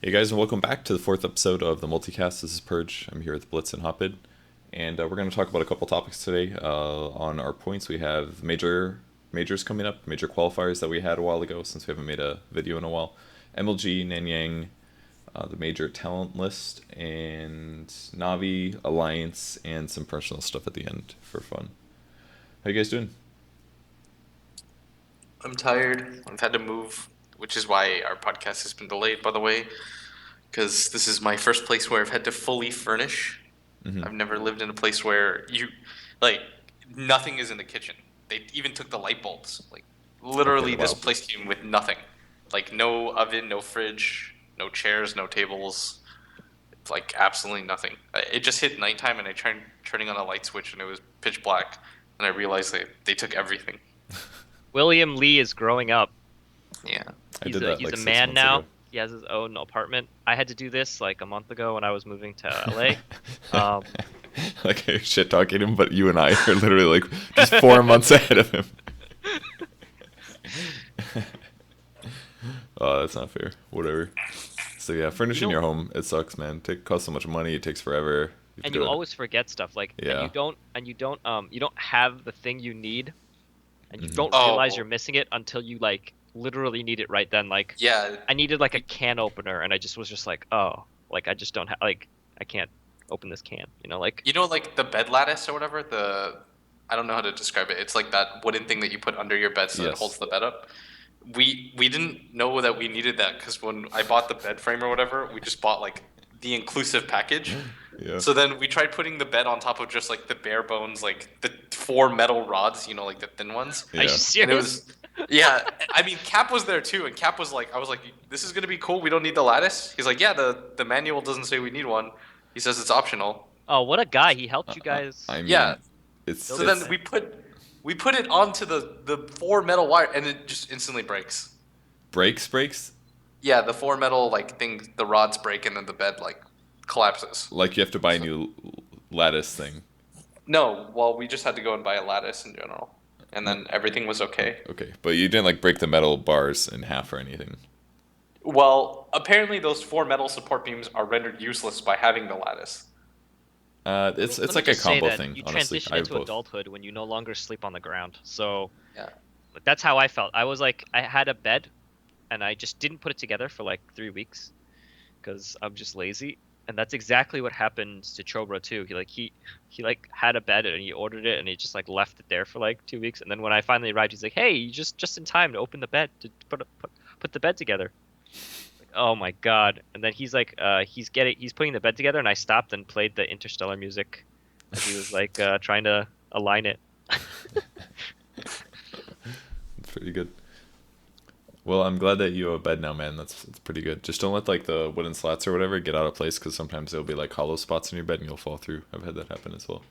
Hey guys, and welcome back to the fourth episode of the Multicast. This is Purge. I'm here with Blitz and Hotbid, and we're going to talk about a couple topics today. On our points, we have majors coming up, major qualifiers that we had a while ago since we haven't made a video in a while. MLG, Nanyang, the major talent list, and Navi, Alliance, and some personal stuff at the end for fun. How you guys doing? I'm tired. I've had to move, which is why our podcast has been delayed, by the way, because this is my first place where I've had to fully furnish. Mm-hmm. I've never lived in a place where like, nothing is in the kitchen. They even took the light bulbs. Like, literally, Okay, this wow. place came with nothing. Like, no oven, no fridge, no chairs, no tables. It's like absolutely nothing. It just hit nighttime, and I tried turning on a light switch, and it was pitch black. And I realized they took everything. William Lee is growing up. Yeah. I did that He's like a 6 man months now. ago. He has his own apartment. I had to do this like a month ago when I was moving to LA. Like shit talking him, but you and I are literally like just 4 months ahead of him. Oh, that's not fair. Whatever. So yeah, furnishing your home, it sucks, man. It costs so much money. It takes forever. Have to And do you it. always forget stuff like Yeah. you don't have the thing you need, and you Mhm. don't Oh. realize you're missing it until you like literally need it right then. Like Yeah. I needed like a can opener, and I just was just like, oh, like I just don't have like I can't open this can, like. You know, like the bed lattice or whatever. I don't know how to describe it. It's like that wooden thing that you put under your bed so it Yes. holds the bed up. We didn't know that we needed that because when I bought the bed frame or whatever, we just bought like the inclusive package. Yeah. So then we tried putting the bed on top of just like the bare bones, like the 4 metal rods, like the thin ones. Are you Yeah. And it serious? was, yeah. I mean, Cap was there too, and Cap was like, I was like, this is gonna be cool. We don't need the lattice. He's like, yeah, the manual doesn't say we need one. He says it's optional. Oh, what a guy! He helped you guys. I mean, Yeah. it's So it's, then we put it onto the 4 metal wire, and it just instantly breaks. breaks. Yeah, the 4 metal like things, the rods break, and then the bed like collapses. Like you have to buy a new lattice thing. No, well, we just had to go and buy a lattice in general, and then everything was okay. Okay, but you didn't like break the metal bars in half or anything. Well, apparently those 4 metal support beams are rendered useless by having the lattice. It's Let me like a just say combo that thing. You Honestly, transition I have into both. adulthood when you no longer sleep on the ground. So Yeah. that's how I felt. I was like, I had a bed, and I just didn't put it together for like 3 weeks, because I'm just lazy. And that's exactly what happened to Chobra too. He like had a bed and he ordered it and he just like left it there for like 2 weeks. And then when I finally arrived, he's like, "Hey, you just in time to open the bed to put the bed together." Like, oh my god! And then he's like, he's putting the bed together, and I stopped and played the Interstellar music as he was like trying to align it. It's pretty good. Well, I'm glad that you have a bed now, man. That's pretty good. Just don't let like the wooden slats or whatever get out of place, because sometimes there'll be like hollow spots in your bed and you'll fall through. I've had that happen as well.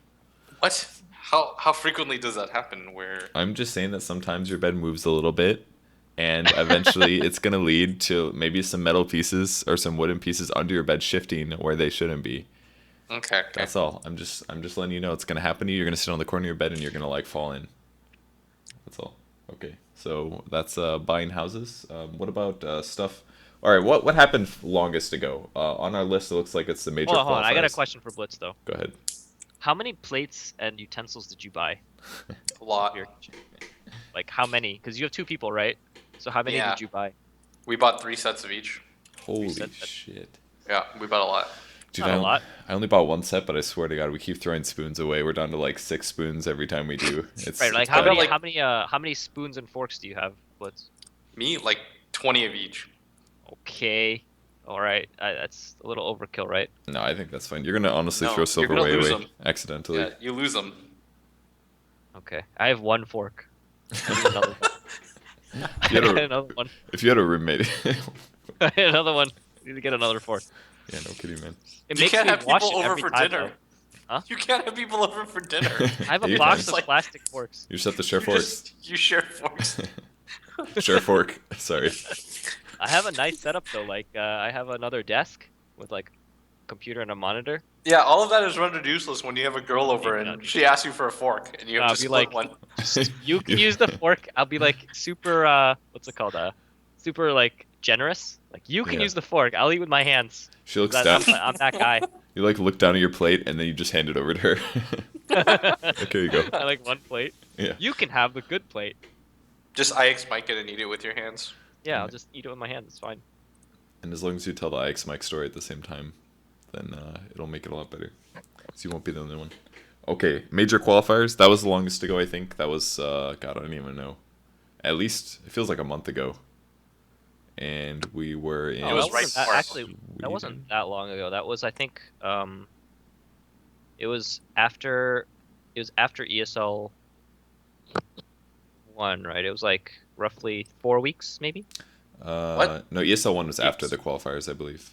What? How frequently does that happen? Where? I'm just saying that sometimes your bed moves a little bit, and eventually it's gonna lead to maybe some metal pieces or some wooden pieces under your bed shifting where they shouldn't be. Okay. That's all. I'm just letting you know it's gonna happen to you. You're gonna sit on the corner of your bed and you're gonna like fall in. That's all. Okay. So that's buying houses. What about stuff? All right. What happened longest ago? On our list, it looks like it's the major Hold on. I got a qualifiers. question for Blitz though. Go ahead. How many plates and utensils did you buy? A lot. for your kitchen? Like how many? Because you have 2 people, right? So how many Yeah. did you buy? We bought 3 sets of each. Holy said that- shit. Yeah, we bought a lot. Dude, Not a lot. I only bought one set, but I swear to God, we keep throwing spoons away. We're down to like 6 spoons every time we do. It's Right, like it's how bad. many how many spoons and forks do you have, Blitz? Me, like 20 of each. Okay, all right, that's a little overkill, right? No, I think that's fine. You're gonna honestly No, throw you're silver gonna lose away them. accidentally. Yeah, you lose them. Okay, I have 1 fork. I need another one. If you I had need a, another one. if you had a roommate, I need another one. I need to get another fork. yeah, no kidding, man. It You makes can't me have wash people it over every for time, dinner. though. Huh? You can't have people over for dinner. I have a You box can. of plastic forks. You just have to share You forks. you share forks. Share fork. Sorry. I have a nice setup though. Like I have another desk with like computer and a monitor. Yeah, all of that is rendered useless when you have a girl over and Exactly. she asks you for a fork and you have I'll to be split like- one. You can use the fork. I'll be like super. What's it called? super like generous. Like you can Yeah. use the fork. I'll eat with my hands. She looks That, down. I'm that guy. You like look down at your plate and then you just hand it over to her. Like, here you go. I like one plate. Yeah. You can have the good plate. Just IX mic it and eat it with your hands. Yeah, I'll just eat it with my hands. It's fine. And as long as you tell the IX Mike story at the same time, then it'll make it a lot better. So you won't be the only one. Okay, major qualifiers. That was the longest to go, I think. That was, God, I don't even know. At least, it feels like a month ago. And we were in... It was right before. Actually, that wasn't that long ago. That was, I think, it was after ESL 1, right? It was like roughly 4 weeks, maybe? What? No, ESL 1 was after the qualifiers, I believe.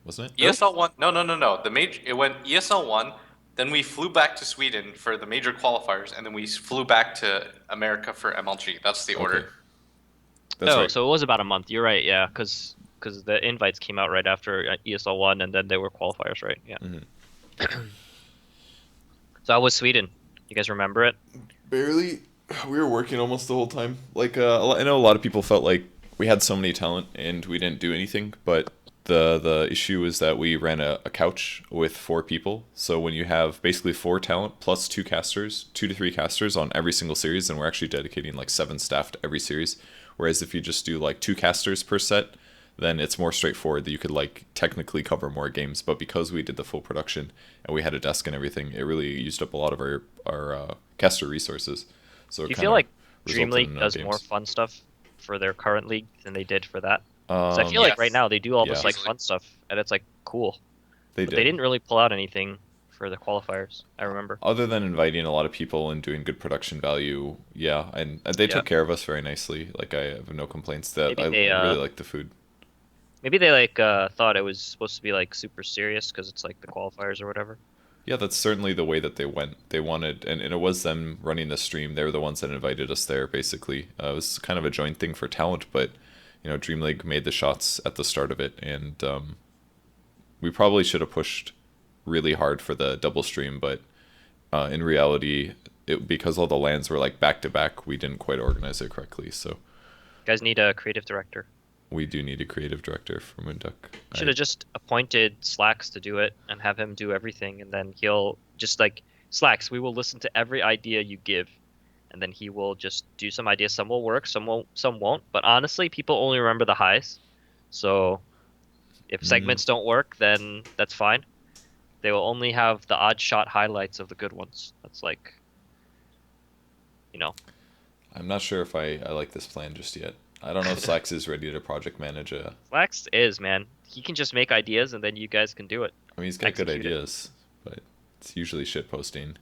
Wasn't it? ESL 1? No. The major. It went ESL 1, then we flew back to Sweden for the major qualifiers, and then we flew back to America for MLG. That's the order. Okay. That's right. So it was about a month. You're right, yeah, because the invites came out right after ESL 1, and then they were qualifiers, right? Yeah. Mhm. So how was Sweden? You guys remember it? Barely. We were working almost the whole time. Like, I know a lot of people felt like we had so many talent and we didn't do anything, but the issue is that we ran a couch with 4 people. So when you have basically 4 talent plus 2 casters, 2 to 3 casters on every single series, and we're actually dedicating like 7 staff to every series. Whereas if you just do like 2 casters per set, then it's more straightforward that you could like technically cover more games. But because we did the full production and we had a desk and everything, it really used up a lot of our caster resources. So Do you feel like Dream League does more fun stuff for their current league than they did for that? So I feel like right now they do all this like fun stuff, and it's like cool. They didn't really pull out anything for the qualifiers, I remember. Other than inviting a lot of people and doing good production value, yeah, and they took care of us very nicely. Like, I have no complaints. That I really like the food. Maybe they like thought it was supposed to be like super serious because it's like the qualifiers or whatever. Yeah, that's certainly the way that they went. They wanted, and it was them running the stream. They were the ones that invited us there, basically. It was kind of a joint thing for talent, but, you know, Dream League made the shots at the start of it, and we probably should have pushed really hard for the double stream, but in reality, because all the lands were like back-to-back, we didn't quite organize it correctly, so... You guys need a creative director. We do need a creative director for Moonduck. Should have just appointed Slacks to do it and have him do everything, and then he'll just like, Slacks, we will listen to every idea you give, and then he will just do some ideas. Some will work, some won't. But honestly, people only remember the highs. So if segments don't work, then that's fine. They will only have the odd shot highlights of the good ones. That's like, you know. I'm not sure if I like this plan just yet. I don't know if Slacks is ready to project manage a... Slacks is, man. He can just make ideas, and then you guys can do it. I mean, he's got good ideas, but it's usually shit posting.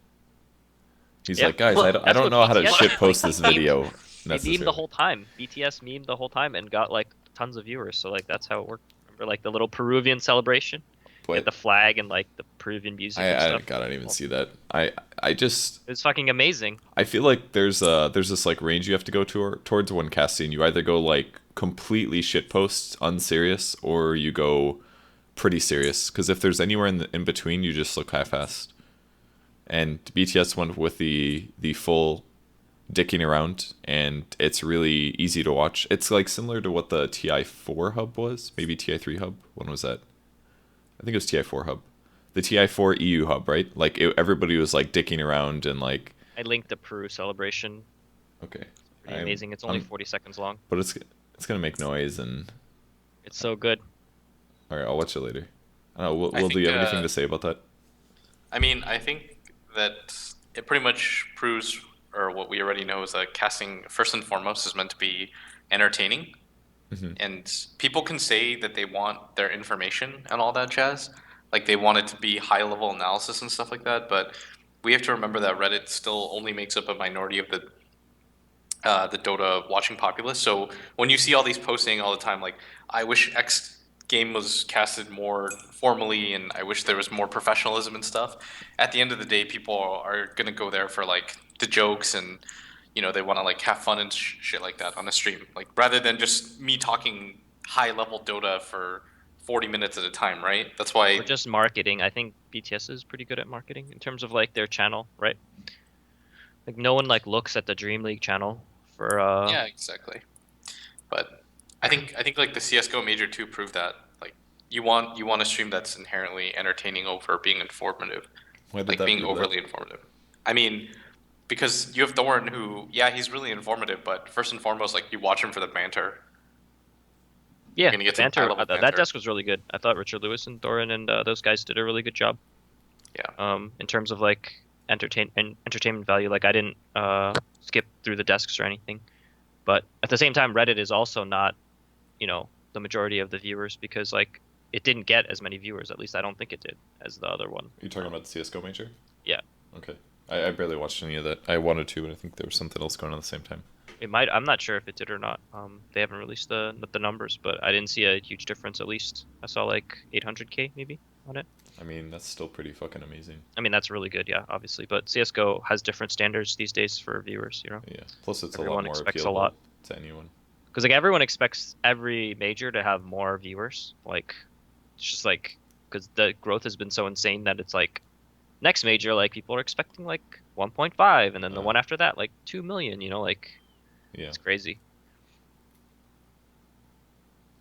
He's like, guys, I don't know how to shit post this video. He memed the whole time. BTS memed the whole time and got like tons of viewers. So like that's how it worked. Remember like the little Peruvian celebration? With the flag and like the Peruvian music and stuff. God, I didn't even see that. I just... It's fucking amazing. I feel like there's this like range you have to go towards when casting. You either go like completely shitpost, unserious, or you go pretty serious. Because if there's anywhere in between, you just look half-assed. And BTS went with the full dicking around, and it's really easy to watch. It's like similar to what the TI4 hub was, maybe TI3 hub. When was that? I think it was TI4 hub. The TI4 EU hub, right? Like, everybody was, like, dicking around and, like... I linked the Peru celebration. Okay. Pretty amazing. It's only 40 seconds long. But it's going to make noise and... It's so good. Alright, I'll watch it later. I don't know, Will, do you have anything to say about that? I mean, I think that it pretty much proves, or what we already know, is that casting, first and foremost, is meant to be entertaining. Mm-hmm. And people can say that they want their information and all that jazz. Like, they want it to be high-level analysis and stuff like that. But we have to remember that Reddit still only makes up a minority of the Dota watching populace. So when you see all these posts saying all the time, like, I wish X game was casted more formally and I wish there was more professionalism and stuff, at the end of the day, people are going to go there for, like, the jokes and... You know, they want to like have fun and shit like that on a stream, like rather than just me talking high level Dota for 40 minutes at a time, right? That's why. Or just marketing. I think BTS is pretty good at marketing in terms of like their channel, right? Like no one like looks at the Dream League channel for. Yeah, exactly. But I think like the CS:GO Major 2 proved that. Like you want a stream that's inherently entertaining over being informative, Why did like that being prove overly that? informative. I mean, because you have Thorn who, yeah, he's really informative, but first and foremost, like you watch him for the banter. You're Yeah, gonna the get some high banter. level That banter. desk was really good. I thought Richard Lewis and Thorin and those guys did a really good job. Yeah. In terms of like entertainment value. Like I didn't skip through the desks or anything, but at the same time, Reddit is also not, the majority of the viewers because like it didn't get as many viewers. At least I don't think it did as the other one. Are you talking about the CS:GO Major? Yeah. Okay. I barely watched any of that. I wanted to, and I think there was something else going on at the same time. It might. I'm not sure if it did or not. They haven't released the numbers, but I didn't see a huge difference. At least I saw like 800K maybe on it. I mean, that's still pretty fucking amazing. I mean, that's really good, yeah, obviously. But CS:GO has different standards these days for viewers. Yeah. Plus, it's Everyone a lot more expects a appealable lot. to anyone. Because like everyone expects every major to have more viewers. Like it's just like because the growth has been so insane that it's like next major like people are expecting like 1.5, and then the one after that like 2 million. Like Yeah, it's crazy.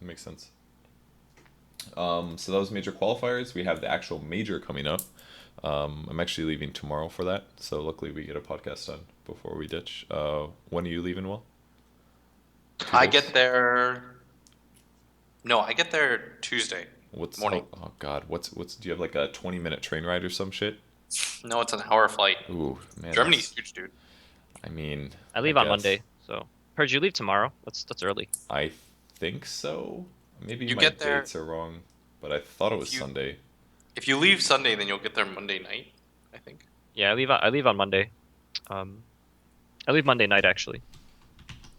it makes sense. So that was major qualifiers. We have the actual major coming up. I'm actually leaving tomorrow for that, so luckily we get a podcast done before we ditch. When are you leaving, Will? I get there. No, I get there Tuesday morning. Oh God, what's do you have like a 20-minute train ride or some shit? No, it's an hour flight. Ooh, man. Germany's huge, dude. I mean, I leave on guess. Monday, so Purge, you leave tomorrow. That's early. I think so. Maybe You my get there- dates are wrong, but I thought it was you- Sunday. If you leave Sunday, then you'll get there Monday night, I think. Yeah, I leave on Monday. I leave Monday night actually.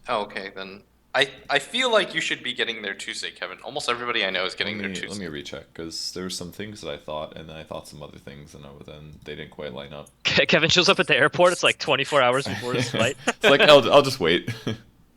Oh, okay, then I feel like you should be getting there Tuesday, Kevin. Almost everybody I know is getting there Let Tuesday. me recheck, because there were some things that I thought, and then I thought some other things, and then they didn't quite line up. Kevin shows up at the airport. It's like 24 hours before his flight. It's like, I'll just wait.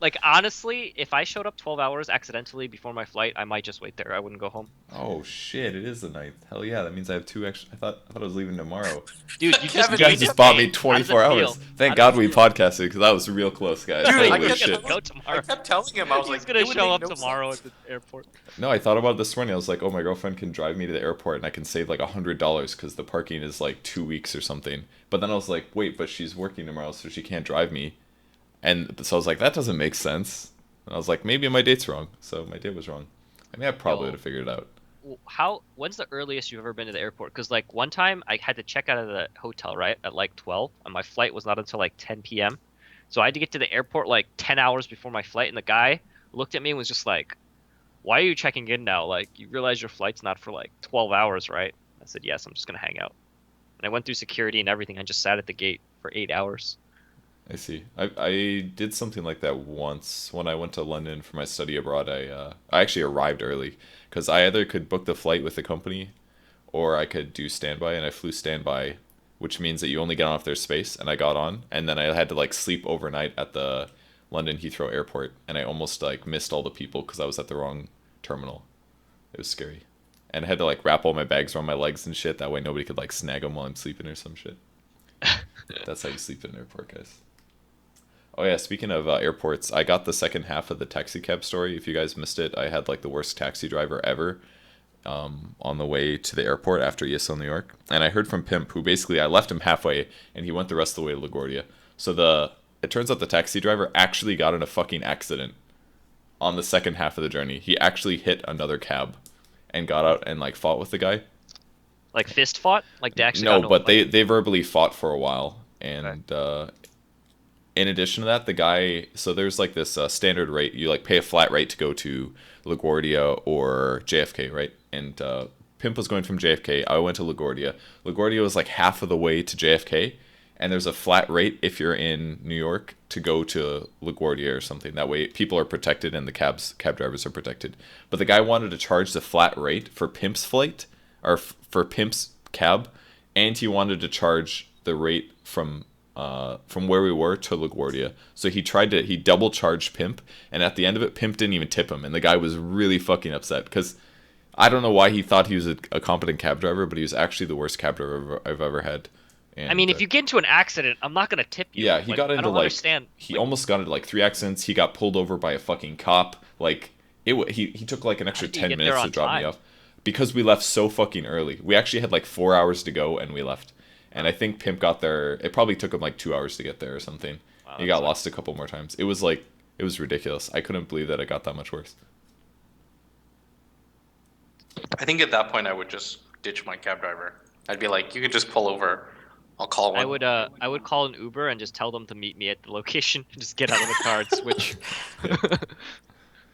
Like honestly, if I showed up 12 hours accidentally before my flight, I might just wait there. I wouldn't go home. Oh shit! It is the 9th. Hell yeah! That means I have 2 extra. I thought I was leaving tomorrow. Dude, you just Kevin, You guys just bought me 24 hours. feel? Thank How God does it we feel? podcasted, because that was real close, guys. Dude, Holy I shit! Go tomorrow. I kept telling him, I was He's like, gonna it would show make up no tomorrow sense. at the airport. No, I thought about it this morning. I was like, oh, my girlfriend can drive me to the airport, and I can save like $100 because the parking is like 2 weeks or something. But then I was like, wait, but she's working tomorrow, so she can't drive me. And so I was like, that doesn't make sense. And I was like, maybe my date's wrong. So my date was wrong. I mean, I probably would have figured it out. When's the earliest you've ever been to the airport? Because like one time I had to check out of the hotel right at like 12, and my flight was not until like 10 p.m. So I had to get to the airport like 10 hours before my flight, and the guy looked at me and was just like, "Why are you checking in now? Like you realize your flight's not for like 12 hours, right?" I said, "Yes, I'm just gonna hang out." And I went through security and everything. I just sat at the gate for 8 hours. I see. I did something like that once when I went to London for my study abroad. I actually arrived early because I either could book the flight with the company or I could do standby, and I flew standby, which means that you only get on if there's space, and I got on, and then I had to like sleep overnight at the London Heathrow Airport, and I almost like missed all the people because I was at the wrong terminal. It was scary. And I had to like wrap all my bags around my legs and shit, that way nobody could like snag them while I'm sleeping or some shit. That's how you sleep in an airport, guys. Oh yeah, speaking of airports, I got the second half of the taxi cab story. If you guys missed it, I had like the worst taxi driver ever on the way to the airport after ESL New York. And I heard from Pimp, who basically, I left him halfway, and he went the rest of the way to LaGuardia. So it turns out the taxi driver actually got in a fucking accident on the second half of the journey. He actually hit another cab and got out and like fought with the guy. Like fist fought? Like they actually No, got but they verbally fought for a while. And in addition to that, the guy, so there's like this standard rate. You like pay a flat rate to go to LaGuardia or JFK, right? And Pimp was going from JFK. I went to LaGuardia. LaGuardia was like half of the way to JFK. And there's a flat rate if you're in New York to go to LaGuardia or something. That way people are protected and the cab drivers are protected. But the guy wanted to charge the flat rate for Pimp's flight, or for Pimp's cab, and he wanted to charge the rate from where we were to LaGuardia. So he double charged Pimp, and at the end of it, Pimp didn't even tip him, and the guy was really fucking upset because I don't know why he thought he was a competent cab driver, but he was actually the worst cab driver I've ever had. And, I mean, if you get into an accident, I'm not gonna tip you. yeah, he got into I don't like understand. he almost got into like 3 accidents. He got pulled over by a fucking cop. Like He took like an extra did you 10 get there minutes to on drop me time? off because we left so fucking early. We actually had like 4 hours to go and we left. And I think Pimp got there. It probably took him like 2 hours to get there or something. Wow, He that got sucks. lost a couple more times. It was ridiculous. I couldn't believe that it got that much worse. I think at that point I would just ditch my cab driver. I'd be like, you can just pull over. I'll call one. I would call an Uber and just tell them to meet me at the location. Just get out of the car and switch. Yeah.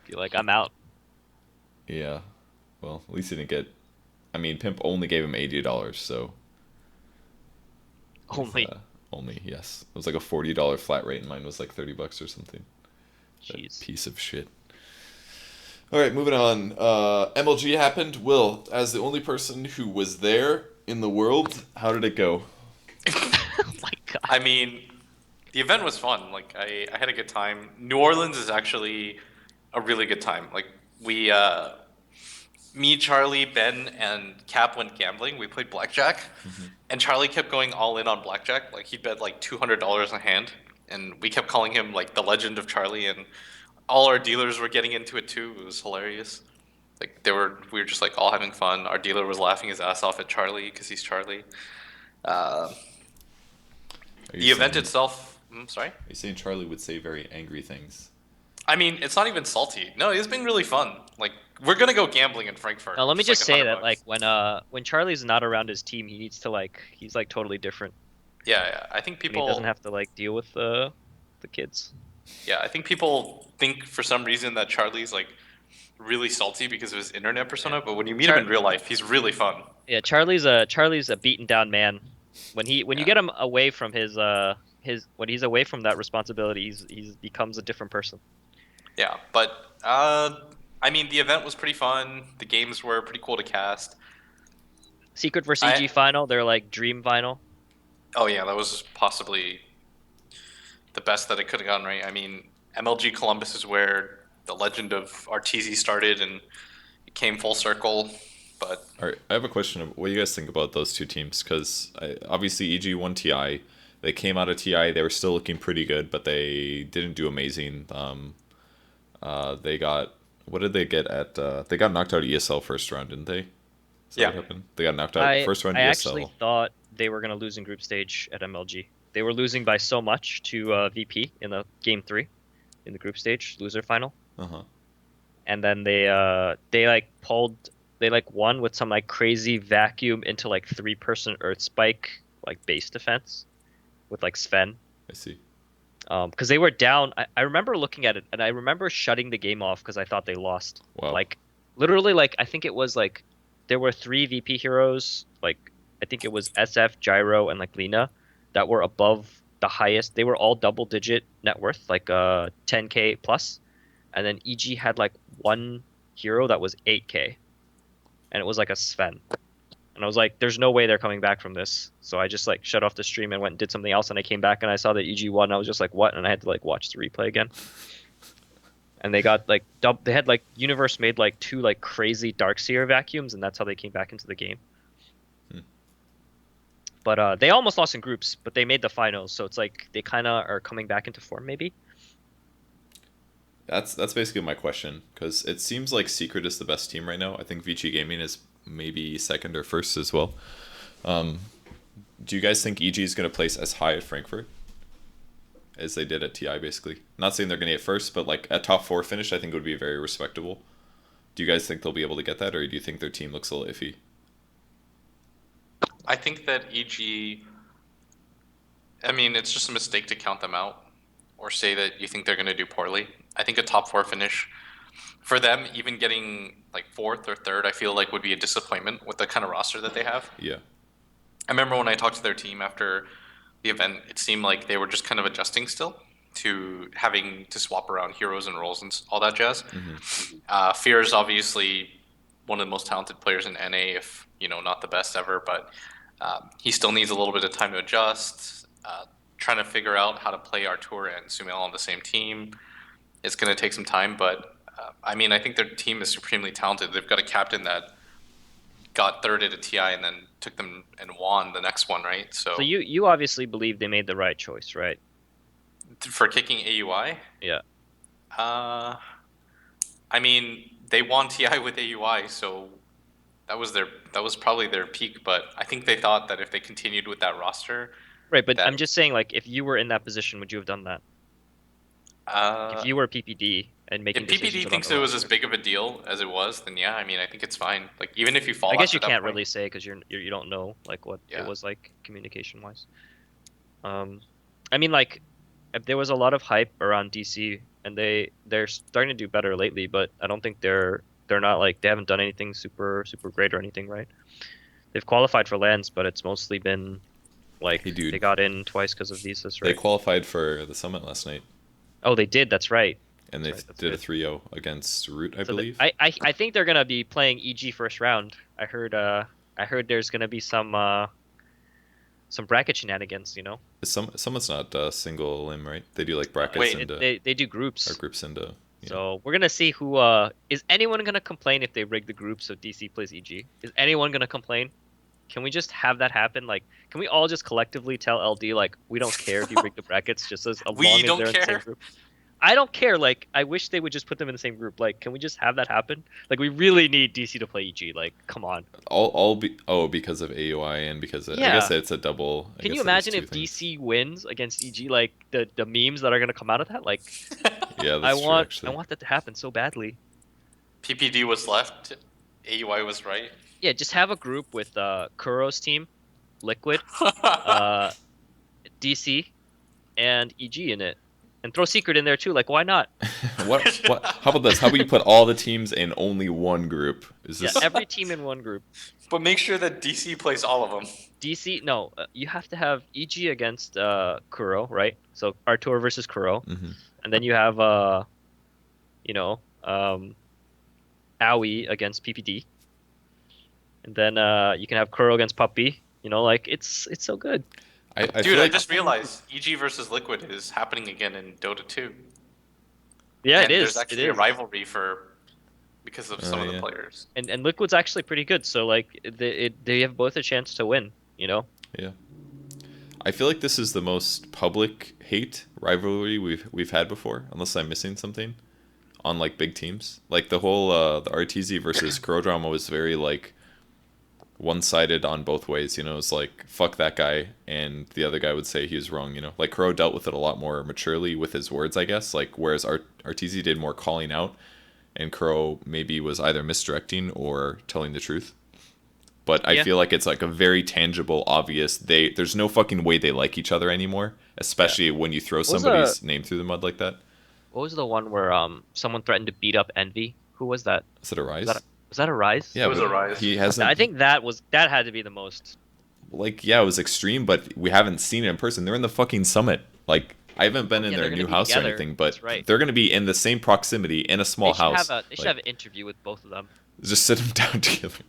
Be like, I'm out. Yeah. Well, at least he didn't get. I mean, Pimp only gave him $80, so. Only. Only, yes. It was like a $40 flat rate, and mine was like $30 or something. That Jeez. piece of shit. All right, moving on. MLG happened. Will, as the only person who was there in the world, how did it go? Oh my god. I mean, the event was fun. Like I had a good time. New Orleans is actually a really good time. Like we, me, Charlie, Ben, and Cap went gambling. We played blackjack, and Charlie kept going all in on blackjack. Like he'd bet like $200 a hand, and we kept calling him like the Legend of Charlie. And all our dealers were getting into it too. It was hilarious. Like we were just like all having fun. Our dealer was laughing his ass off at Charlie because he's Charlie. The event itself. Sorry. Are you saying Charlie would say very angry things? I mean, it's not even salty. No, it's been really fun. Like we're gonna go gambling in Frankfurt. Now, let me It's just like say $100. that when Charlie's not around his team, he needs to he's like totally different. Yeah. I think And people. he doesn't have to deal with the kids. Yeah, I think people think for some reason that Charlie's like really salty because of his internet persona, but when you meet him in real life, he's really fun. Yeah, Charlie's a beaten down man. When you get him away from his when he's away from that responsibility, he's becomes a different person. Yeah, but I mean, the event was pretty fun. The games were pretty cool to cast. Secret vs EG final, they're like dream final. Oh yeah, that was possibly the best that it could have gone, right? I mean, MLG Columbus is where the legend of RTZ started, and it came full circle. But all right, I have a question of what do you guys think about those two teams? Because obviously EG won TI. They came out of TI. They were still looking pretty good, but they didn't do amazing. They got what did they get at? They got knocked out of ESL first round, didn't they? Yeah. What happened? They got knocked out first round I ESL. actually thought they were gonna lose in group stage at MLG. They were losing by so much to VP in the game 3 in the group stage loser final. And then they won with some crazy vacuum into 3-person Earth Spike base defense with Sven. I see. Because they were down. I remember looking at it and I remember shutting the game off because I thought they lost. Wow. Literally I think it was there were 3 VP heroes, I think it was SF, Gyro, and Lena that were above the highest. They were all double digit net worth, 10k plus. And then EG had one hero that was 8k. And it was a Sven. And I was like, there's no way they're coming back from this. So I just shut off the stream and went and did something else, and I came back and I saw that EG won. And I was just like, what? And I had to watch the replay again. And they got they had Universe made 2 crazy Darkseer vacuums, and that's how they came back into the game. But they almost lost in groups, but they made the finals, so it's they kind of are coming back into form maybe. That's basically my question, because it seems like Secret is the best team right now. I think VG Gaming is maybe second or first as well. Do you guys think EG is going to place as high at Frankfurt as they did at TI, basically? Not saying they're going to get first, but a top 4 finish I think would be very respectable. Do you guys think they'll be able to get that, or do you think their team looks a little iffy? I think that EG, I mean, it's just a mistake to count them out or say that you think they're going to do poorly. I think a top 4 finish for them, even getting 4th or 3rd, I feel would be a disappointment with the kind of roster that they have. Yeah. I remember when I talked to their team after the event, it seemed like they were just kind of adjusting still to having to swap around heroes and roles and all that jazz. Fear is obviously one of the most talented players in NA, if not the best ever, but he still needs a little bit of time to adjust. Trying to figure out how to play Artur and Sumail on the same team, it's going to take some time, but I mean, I think their team is supremely talented. They've got a captain that got 3rd at a TI and then took them and won the next one, right? So you obviously believe they made the right choice, right? For kicking AUI? Yeah. I mean, they won TI with AUI, so that was probably their peak. But I think they thought that if they continued with that roster, Right, but that I'm just saying, like, if you were in that position, would you have done that? If you were PPD and making if decisions PPD about thinks the it was as roster. big of a deal as it was, then yeah, I mean, I think it's fine. Like even if you fall I guess after you that can't point, really say because you don't know like what it Yeah. was like communication wise. I mean, like there was a lot of hype around DC, and they're starting to do better lately, but I don't think they're not like they haven't done anything super great or anything, right? They've qualified for lands, but it's mostly been like Hey, dude. they got in twice because of visas, They right? qualified for the summit last night, Oh, they did. That's right. and That's they right. That's did a good. 3-0 against Root, I So believe. I think they're gonna be playing EG first round. I heard there's gonna be some bracket shenanigans, you know. Someone's not single limb, right? They do like brackets Wait, into They do or groups. groups into. Yeah. So we're gonna see who is anyone gonna complain if they rig the group so DC plays EG? Is anyone gonna complain? Can we just have that happen? Like, can we all just collectively tell LD like we don't care if you rig the brackets, just as We long as don't they're in the same care? group? I don't care. Like, I wish they would just put them in the same group. Like, can we just have that happen? Like, we really need DC to play EG. Like, come on. Because of AUI and because I Yeah. guess it's a double. I Can you guess there's imagine two if things. DC wins against EG? Like the memes that are gonna come out of that. Like, Yeah, that's true. Actually, I want that to happen so badly. PPD was left, AUI was right. Yeah, just have a group with Kuro's team, Liquid, DC, and EG in it, and throw Secret in there too. Like, why not? what? How about this? How about you put all the teams in only one group? Is Yeah, this? every team in one group. But make sure that DC plays all of them. DC, no, you have to have EG against Kuro, right? So Artur versus Kuro, Mhm. and then you have you know, Aoi against PPD, and then you can have Kuro against Puppy. You know, like it's so good. I Dude, feel I like just realized EG versus Liquid is happening again in Dota 2. Yeah, And it is. there's actually it a is. rivalry because of some of the yeah. players. And Liquid's actually pretty good. So like they have both a chance to win. You know. Yeah. I feel like this is the most public hate rivalry we've had before, unless I'm missing something. On like big teams, like the whole the RTZ versus Kuro drama was very like one-sided on both ways. You know, it's like fuck that guy, and the other guy would say he was wrong. You know, like Kuro dealt with it a lot more maturely with his words, I guess. Like whereas RTZ did more calling out, and Kuro maybe was either misdirecting or telling the truth. But I Yeah. feel like it's like a very tangible, obvious. There's no fucking way they like each other anymore, especially when you throw was somebody's name through the mud like that. What was the one where someone threatened to beat up Envy? Who was that? Is it a rise? Was that a Rise? Yeah, It was but a rise. he hasn't. I think that had to be the most. Like, yeah, it was extreme, but we haven't seen it in person. They're in the fucking summit. Like, I haven't been in Yeah, their they're gonna new be house or together. anything, but That's right. they're gonna be in the same proximity in a small house. They should have an interview with both of them. Just sit them down together.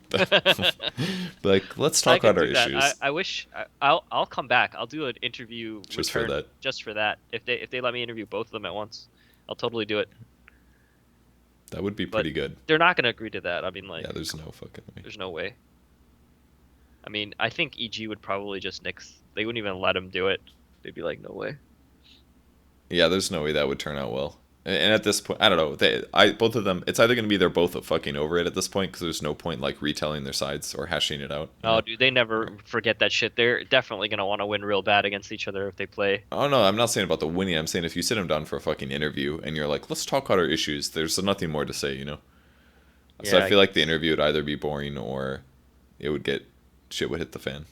Like, let's I talk could about our do that. issues. I wish I'll come back. I'll do an interview Just for return that. Just for that. If they let me interview both of them at once, I'll totally do it. That would be But pretty good. they're not gonna agree to that. I mean, like, Yeah, there's no fucking way. there's no way. I mean, I think EG would probably just nix. They wouldn't even let him do it. They'd be like, no way. Yeah, there's no way that would turn out well. And at this point, I don't know. Both of them. It's either gonna be they're both fucking over it at this point because there's no point like retelling their sides or hashing it out. You Oh, know? dude, they never forget that shit. They're definitely gonna want to win real bad against each other if they play. Oh no, I'm not saying about the winning. I'm saying if you sit them down for a fucking interview and you're like, let's talk about our issues. There's nothing more to say, you know. So Yeah, I feel like the interview would either be boring or it would get shit would hit the fan.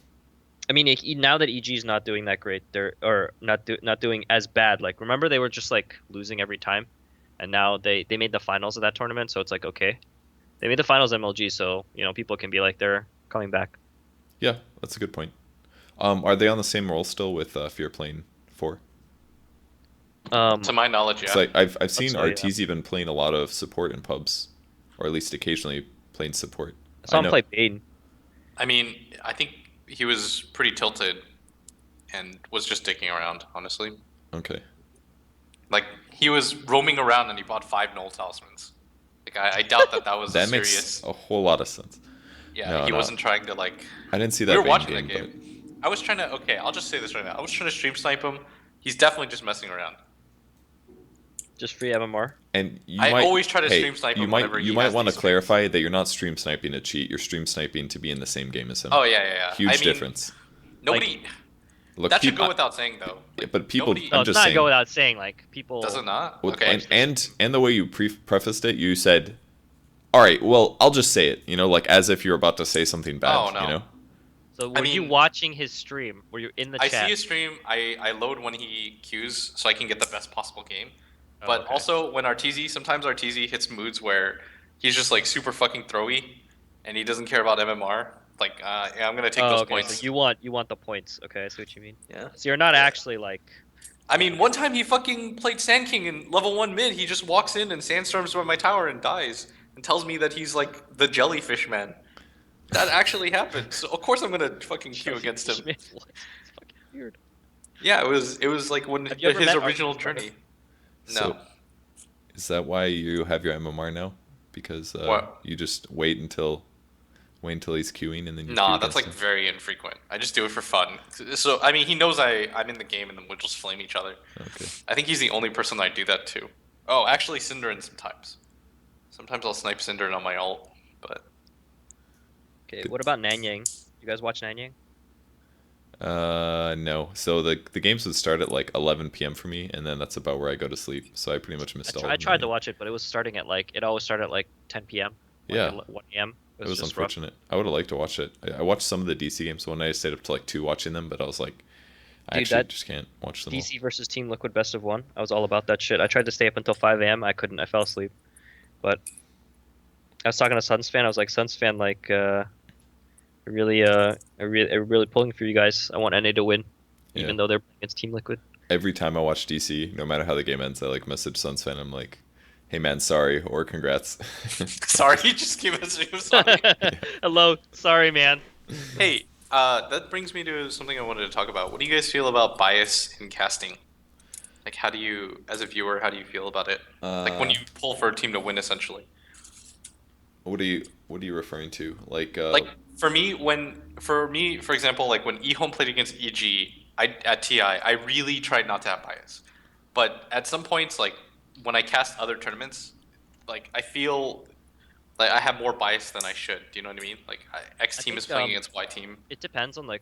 I mean, now that EG's not doing that great, they're or not doing as bad. Like, remember they were just like losing every time, and now they made the finals of that tournament. So it's like, okay, they made the finals MLG, so you know people can be like they're coming back. Yeah, that's a good point. Are they on the same role still with Fear playing 4? To my knowledge, yeah. It's like I've seen so, yeah. RTZ been playing a lot of support in pubs, or at least occasionally playing support. I saw I him know- play Bane. I mean, I think he was pretty tilted and was just dicking around, honestly. Okay. Like, he was roaming around and he bought 5 null talismans. Like, I doubt that was That a makes serious... a whole lot of sense. Yeah, No, he no. wasn't trying to, like... I didn't see We that were Bane watching game, that game. I was trying to... Okay, I'll just say this right now. I was trying to stream snipe him. He's definitely just messing around. Just free MMR. And I always try to stream snipe him whenever he you might has want to these clarify that you're not stream sniping to cheat. You're stream sniping to be in the same game as him. Oh yeah. Huge difference. Nobody. Look, that should go without saying though. Like, but people, nobody, No, I'm it's just not saying. go without saying. Like people. Does it not? Well, Okay. and the way you prefaced it, you said, "All right, well, I'll just say it." You know, like as if you're about to say something bad. Oh, no. You know. So were you watching his stream? Were you in the I chat? see his stream. I load when he queues so I can get the best possible game. But okay. also when sometimes RTZ hits moods where he's just like super fucking throwy, and he doesn't care about MMR. Like, yeah, I'm gonna take those okay, points. So you want the points. Okay, I see what you mean. Yeah. So you're not actually like. I mean, one time he fucking played Sand King in level 1 mid. He just walks in and sandstorms by my tower and dies, and tells me that he's like the jellyfish man. That actually happened. So of course I'm gonna fucking queue against him. It's fucking weird. Yeah, it was like when Have you ever his met original Archie journey. So, No. Is that why you have your MMR now? Because What? you just wait until he's queuing and then you Nah, queue that's like against very infrequent. I just do it for fun. So I mean, he knows I'm in the game, and then we'll just flame each other. him? Okay. I think he's the only person I do that to. Oh, actually, Synderin sometimes. Sometimes I'll snipe Synderin on my ult, but Okay, what about Nanyang? You guys watch Nanyang? No. So the games would start at like 11 p.m. for me, and then that's about where I go to sleep. So I pretty much missed all. I tried to watch it, but it was starting at like it always started at like 10 p.m. Like Yeah. 1 a.m. It was just unfortunate. I would have liked to watch it. I watched some of the DC games one night. I stayed up to like 2 watching them, but I was like, I Dude, actually that just can't watch them. DC versus Team Liquid best of 1. I was all about that shit. I tried to stay up until 5 a.m. I couldn't. I fell asleep. But I was talking to Suns fan. I was like, Suns fan, like, I'm really pulling for you guys. I want NA to win, even Yeah. though they're against Team Liquid. Every time I watch DC, no matter how the game ends, I like message Suns fan. I'm like, hey man, sorry or congrats. sorry, he just came messaging him. Sorry. Hello, sorry, man. Hey, that brings me to something I wanted to talk about. What do you guys feel about bias in casting? Like, how do you, as a viewer, how do you feel about it? Like when you pull for a team to win, essentially. What are you referring to? Like for me, for example, like when eHome played against EG at TI, I really tried not to have bias. But at some points, like when I cast other tournaments, like I feel like I have more bias than I should. Do you know what I mean? Like X team think, is playing against Y team. It depends on like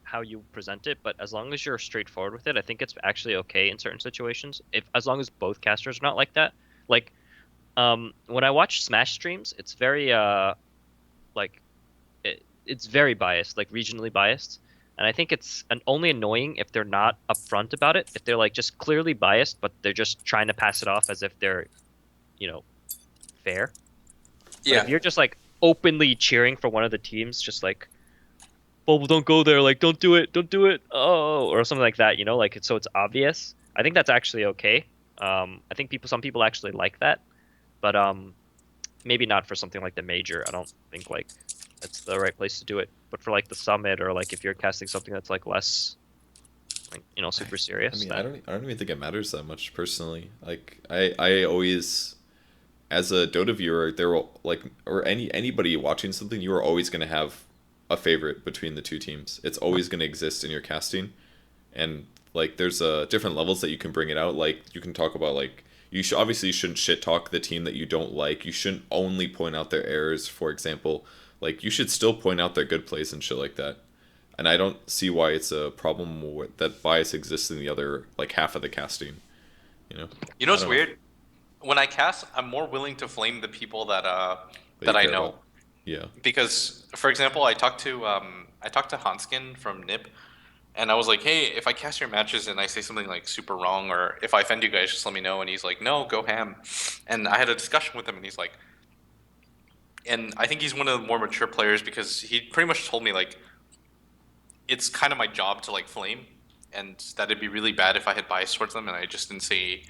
how you present it, but as long as you're straightforward with it, I think it's actually okay in certain situations. As long as both casters are not like that. Like when I watch Smash streams, it's very it's very biased, like regionally biased. And I think it's only annoying if they're not upfront about it. If they're like just clearly biased, but they're just trying to pass it off as if they're, fair. But if you're just like openly cheering for one of the teams, just like, well, don't go there, like don't do it, oh, or something like that, like so it's obvious. I think that's actually okay. I think some people actually like that, but maybe not for something like the major. I don't think like that's the right place to do it. But for like the summit, or like if you're casting something that's like less, like super serious. I mean, I don't even think it matters that much personally. Like I always, as a Dota viewer, there will or anybody watching something, you are always going to have a favorite between the two teams. It's always going to exist in your casting, and like there's different levels that you can bring it out. Like you can talk about like obviously you shouldn't shit talk the team that you don't like. You shouldn't only point out their errors, for example. Like you should still point out their good plays and shit like that. And I don't see why it's a problem that bias exists in the other like half of the casting. You know what's weird? When I cast, I'm more willing to flame the people that I know. About. Yeah. Because, for example, I talked to Hanskin from Nip, and I was like, hey, if I cast your matches and I say something like super wrong, or if I offend you guys, just let me know. And he's like, no, go ham. And I had a discussion with him, and he's like, and I think he's one of the more mature players because he pretty much told me like, it's kind of my job to like flame, and that it'd be really bad if I had bias towards them, and I just didn't say,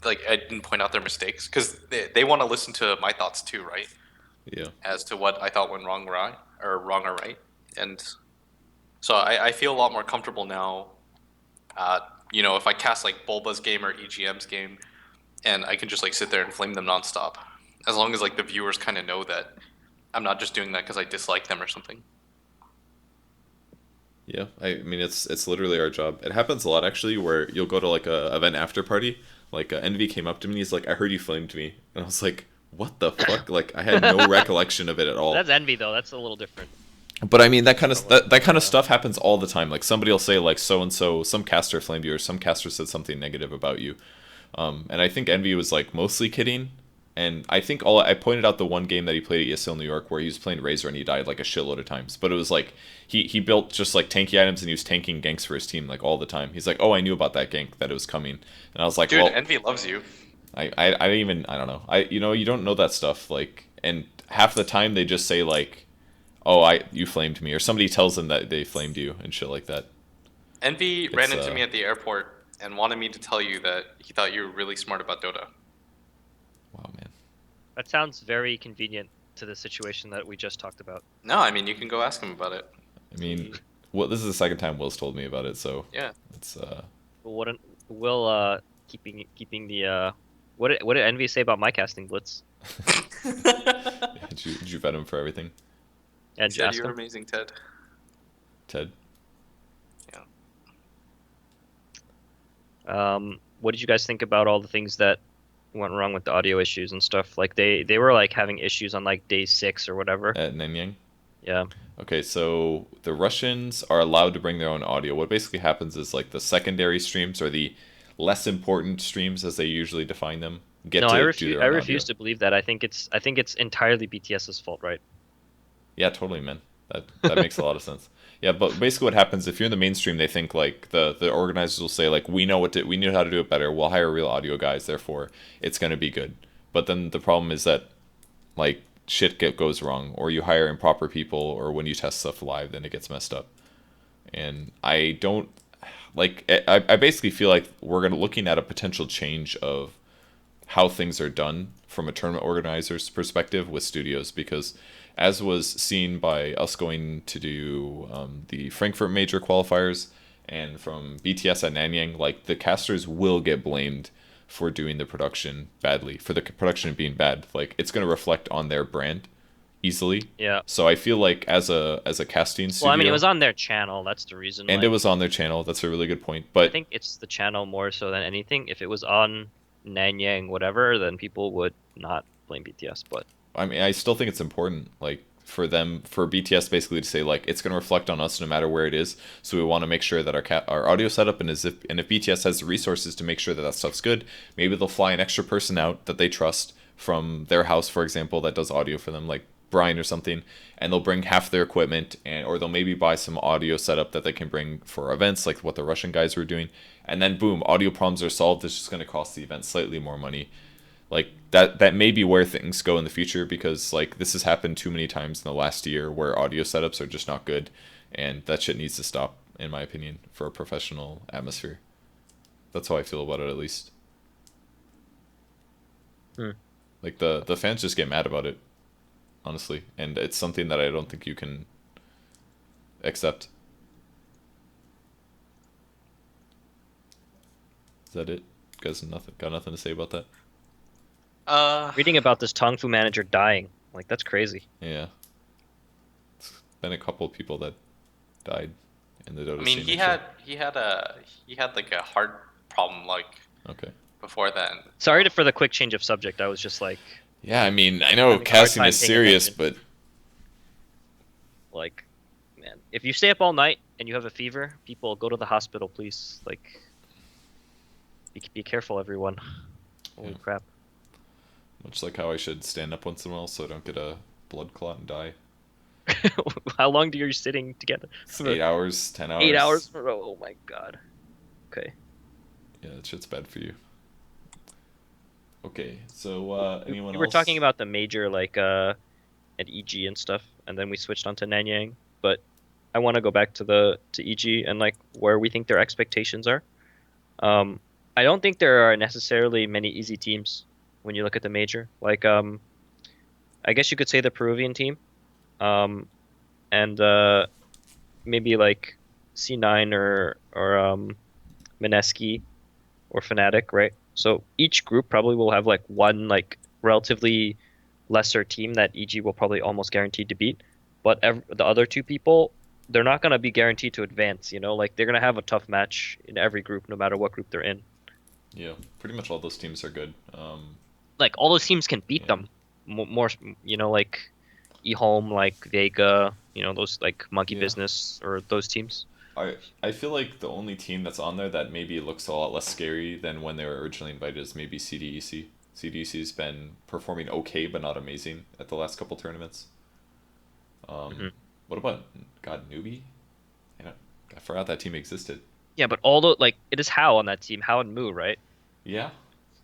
like, I didn't point out their mistakes because they want to listen to my thoughts too, right? Yeah. As to what I thought went wrong or right, and so I feel a lot more comfortable now. If I cast like Bulba's game or EGM's game, and I can just like sit there and flame them nonstop, as long as like the viewers kind of know that I'm not just doing that because I dislike them or something. Yeah, I mean it's literally our job. It happens a lot actually, where you'll go to like a event after party. Like Envy came up to me, and he's like, "I heard you flamed me," and I was like, "What the fuck?" Like I had no recollection of it at all. That's envy though. That's a little different. But I mean, that kind of Probably, that kind of stuff happens all the time. Like somebody will say like so and so, some caster flamed you, or some caster said something negative about you. And I think Envy was like mostly kidding. And I think I pointed out the one game that he played at ESL New York where he was playing Razor and he died like a shitload of times. But it was like he built just like tanky items and he was tanking ganks for his team like all the time. He's like, oh, I knew about that gank, that it was coming, and I was like, Dude, well, Envy loves you. I didn't even, I don't know, you don't know that stuff, like, and half the time they just say like, oh, you flamed me, or somebody tells them that they flamed you and shit like that. Envy ran into me at the airport and wanted me to tell you that he thought you were really smart about Dota. Wow, man. That sounds very convenient to the situation that we just talked about. No, I mean, you can go ask him about it. I mean, well, this is the second time Will's told me about it, so Yeah. it's Will keeping the what did Envy say about my casting, Blitz? did you vet him for everything, He And said you were amazing, Ted. Ted? What did you guys think about all the things that went wrong with the audio issues and stuff? Like they were like having issues on like day 6 or whatever. At Nanyang? Yeah. Okay, so the Russians are allowed to bring their own audio. What basically happens is like the secondary streams, or the less important streams as they usually define them, No, to I do their I own refuse audio. to believe that. I think it's entirely BTS's fault, right? Yeah, totally, man. That makes a lot of sense. Yeah, but basically what happens if you're in the mainstream, they think like the organizers will say like we know how to do it better. We'll hire real audio guys, therefore it's going to be good. But then the problem is that like shit goes wrong, or you hire improper people, or when you test stuff live, then it gets messed up. And I don't like. I basically feel like we're looking at a potential change of how things are done from a tournament organizer's perspective with studios, because as was seen by us going to do the Frankfurt Major qualifiers and from BTS at Nanyang, like the casters will get blamed for doing the production badly, for the production being bad. Like it's going to reflect on their brand easily. Yeah. So I feel like as a casting studio, Well, I mean, it was on their channel. That's the reason. and like, it was on their channel. That's a really good point. I But think it's the channel more so than anything. If it was on Nanyang, whatever, then people would not blame BTS. But I mean, I still think it's important, like for BTS basically to say like it's going to reflect on us no matter where it is. So we want to make sure that our audio setup, and if BTS has the resources to make sure that that stuff's good, maybe they'll fly an extra person out that they trust from their house, for example, that does audio for them, like Brian or something, and they'll bring half their equipment, or they'll maybe buy some audio setup that they can bring for events, like what the Russian guys were doing, and then boom, audio problems are solved. It's just going to cost the event slightly more money. Like that may be where things go in the future, because like this has happened too many times in the last year where audio setups are just not good, and that shit needs to stop, in my opinion, for a professional atmosphere. That's how I feel about it, at least. Like the fans just get mad about it, honestly, and it's something that I don't think you can accept. Is that it? You guys got nothing to say about that? reading about this Tong Fu manager dying, like that's crazy. Yeah. It's been a couple of people that died in the Dota I mean, scene. he had like a heart problem like Okay. before that. Sorry for the quick change of subject. I was just like, Yeah, I mean, I know having a hard casting time is paying serious, attention. but like, man, if you stay up all night and you have a fever, people go to the hospital, please. Like, be careful, everyone. Holy Yeah. crap. much like how I should stand up once in a while so I don't get a blood clot and die. How long do you sitting together? 8 hours, 10 hours. 8 hours in a row. Oh my god. Okay. Yeah, that shit's bad for you. Okay, so anyone We were else? talking about the major, like, at EG and stuff, and then we switched on to Nanyang, but I want to go back to EG and, like, where we think their expectations are. I don't think there are necessarily many easy teams when you look at the major. Like, I guess you could say the Peruvian team, and maybe like C9 or Mineski or Fnatic, right? So each group probably will have like one like relatively lesser team that EG will probably almost guaranteed to beat, but the other two people, they're not gonna be guaranteed to advance. You know, like they're gonna have a tough match in every group, no matter what group they're in. Yeah, pretty much all those teams are good. Like all those teams can beat them. More, like eHome, like Vega, those like Monkey Yeah. Business or those teams. I feel like the only team that's on there that maybe looks a lot less scary than when they were originally invited is maybe CDEC. CDEC's been performing okay, but not amazing at the last couple tournaments. Mhm. What about Newbie? I forgot that team existed. Yeah, but all the like it is How on that team, How and Moo, right? Yeah,